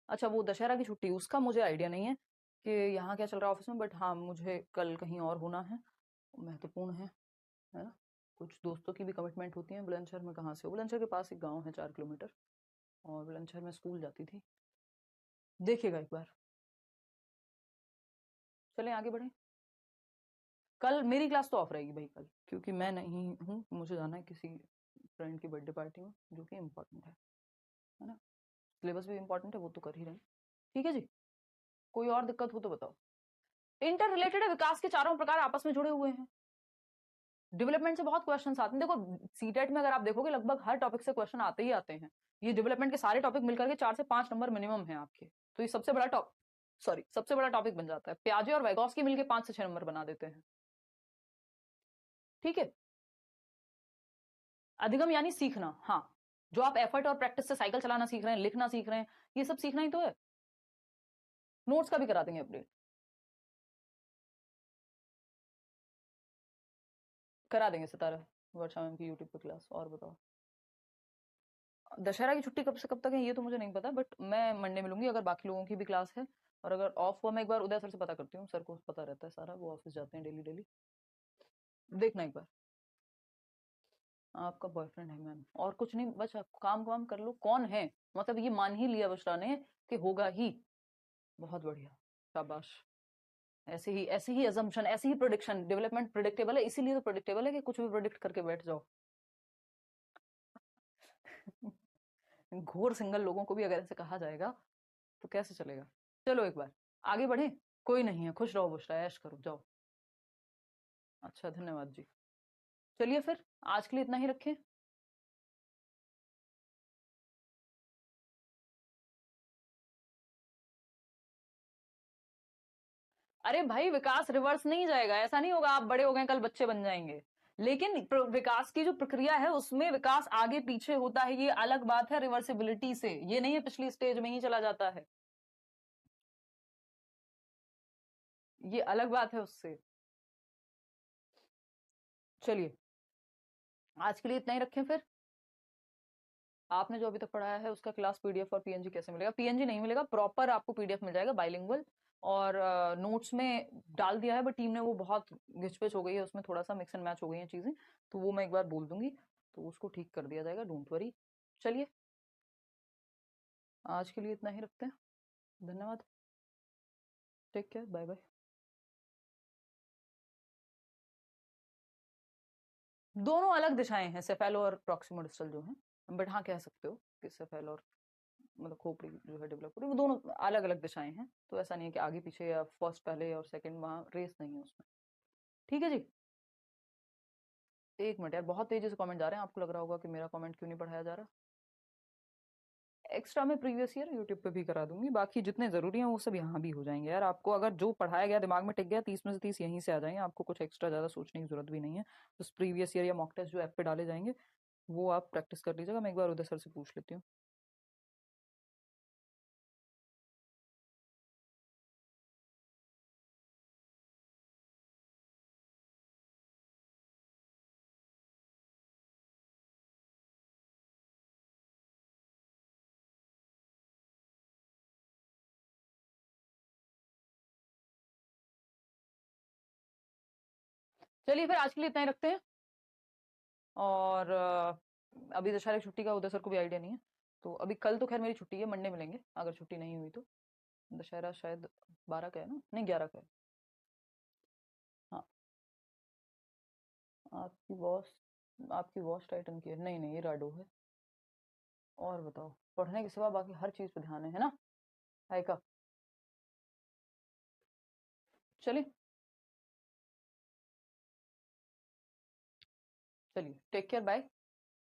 अच्छा, वो दशहरा की छुट्टी, उसका मुझे आइडिया नहीं है कि यहाँ क्या चल रहा है ऑफिस में, बट हाँ मुझे कल कहीं और होना है, महत्वपूर्ण है ना। कुछ दोस्तों की भी कमिटमेंट होती है। बुलंदशहर में कहाँ से हो? बुलंदशहर के पास एक गांव है 4 किलोमीटर, और बुलंदशहर में स्कूल जाती थी। देखिएगा एक बार, चलें आगे बढ़े। कल मेरी क्लास तो ऑफ रहेगी भाई कल, क्योंकि मैं नहीं हूँ, मुझे जाना है किसी फ्रेंड की बर्थडे पार्टी में, जो कि इम्पोर्टेंट है ना। सिलेबस भी इम्पोर्टेंट है, वो तो कर ही रहे हैं। ठीक है जी, कोई और दिक्कत हो तो बताओ। इंटर रिलेटेड है, विकास के चारों प्रकार आपस में जुड़े हुए हैं। डेवलपमेंट से बहुत क्वेश्चन आते हैं, देखो सीटेट में अगर आप देखोगे लगभग हर टॉपिक से क्वेश्चन आते ही आते हैं। ये डेवलपमेंट के सारे टॉपिक मिलकर के 4 से 5 नंबर मिनिमम है आपके, तो ये सबसे बड़ा टॉपिक बन जाता है। प्याजे और वैगॉस्की मिलकर 5 से 6 नंबर बना देते हैं। ठीक है, अधिगम यानी सीखना, हाँ, जो आप एफर्ट और प्रैक्टिस से साइकिल चलाना सीख रहे हैं, लिखना सीख रहे हैं, ये सब सीखना ही तो है। नोट्स का भी करा देंगे अपडेट, करा देंगे सितारा वर्षा मैम की यूट्यूब पे क्लास। और बताओ, दशहरा की छुट्टी कब से कब तक है ये तो मुझे नहीं पता, बट मैं मंडे मिलूंगी, अगर बाकी लोगों की भी क्लास है और अगर ऑफ हुआ मैं एक बार उदय सर से पता करती हूँ, सर को पता रहता है सारा, वो ऑफिस जाते हैं डेली डेली। देखना एक बार। आपका बॉयफ्रेंड है मैम, और कुछ नहीं, बस आप काम कर लो। कौन है, मतलब ये मान ही लिया बुशरा ने कि होगा ही। बहुत बढ़िया, शाबाश। ऐसे ही अजम्पशन, ऐसे ही प्रोडिक्शन। डेवलपमेंट प्रिडिक्टेबल है, इसीलिए तो प्रिडिक्टेबल है कि कुछ भी प्रिडिक्ट करके बैठ जाओ। घोर सिंगल लोगों को भी अगर ऐसे कहा जाएगा तो कैसे चलेगा। चलो एक बार आगे बढ़े। कोई नहीं है, खुश रहो बुशरा, ऐश करो, जाओ। अच्छा, धन्यवाद जी। चलिए फिर आज के लिए इतना ही रखें। अरे भाई, विकास रिवर्स नहीं जाएगा, ऐसा नहीं होगा आप बड़े हो गए कल बच्चे बन जाएंगे। लेकिन विकास की जो प्रक्रिया है उसमें विकास आगे पीछे होता है, ये अलग बात है रिवर्सिबिलिटी से। ये नहीं है पिछली स्टेज में ही चला जाता है, ये अलग बात है उससे। चलिए आज के लिए इतना ही रखें फिर। आपने जो अभी तक पढ़ाया है उसका क्लास पीडीएफ और पीएनजी कैसे मिलेगा? पीएनजी नहीं मिलेगा, प्रॉपर आपको पीडीएफ मिल जाएगा बाइलिंगुअल। और नोट्स में डाल दिया है, बट टीम ने वो बहुत घिचपिच हो गई है उसमें, थोड़ा सा मिक्स एंड मैच हो गई है चीजें, तो वो मैं एक बार बोल दूंगी, तो उसको ठीक कर दिया जाएगा, डोंट वरी। चलिए आज के लिए इतना ही रखते हैं। धन्यवाद, टेक केयर, बाय बाय। दोनों अलग दिशाएं हैं, सेफेलो और प्रॉक्सिमल डिस्टल जो है, बट हाँ कह सकते हो कि सेफेलो और मतलब खोपड़ी जो है डेवलप हो रही है, वो दोनों अलग अलग दिशाएं हैं। तो ऐसा नहीं है कि आगे पीछे या फर्स्ट पहले और सेकंड, वहां रेस नहीं है उसमें। ठीक है जी। एक मिनट यार, बहुत तेजी से कमेंट जा रहे हैं, आपको लग रहा होगा कि मेरा कमेंट क्यों नहीं पढ़ाया जा रहा। एक्स्ट्रा में प्रीवियस ईयर यूट्यूब पे भी करा दूंगी, बाकी जितने जरूरी हैं वो सब यहाँ भी हो जाएंगे यार। आपको अगर जो पढ़ाया गया दिमाग में टिक गया, 30 में से 30 यहीं से आ जाएंगे, आपको कुछ एक्स्ट्रा ज्यादा सोचने की जरूरत भी नहीं है। बस प्रीवियस ईयर या मॉक टेस्ट जो ऐप पे डाले जाएंगे वो आप प्रैक्टिस कर लीजिएगा। मैं एक बार उदय सर से पूछ लेती हूँ। चलिए फिर आज के लिए इतना ही रखते हैं। और अभी दशहरा की छुट्टी का उदय सर को भी आइडिया नहीं है, तो अभी कल तो खैर मेरी छुट्टी है, मंडे मिलेंगे अगर छुट्टी नहीं हुई तो। दशहरा शायद 12 का है ना, नहीं 11 का है। हाँ। आपकी वॉच टाइटन की है? नहीं नहीं, ये राडो है। और बताओ, पढ़ने के सिवा बाकी हर चीज पे ध्यान है ना? हाय का। चलिए, चलिए टेक केयर, बाय।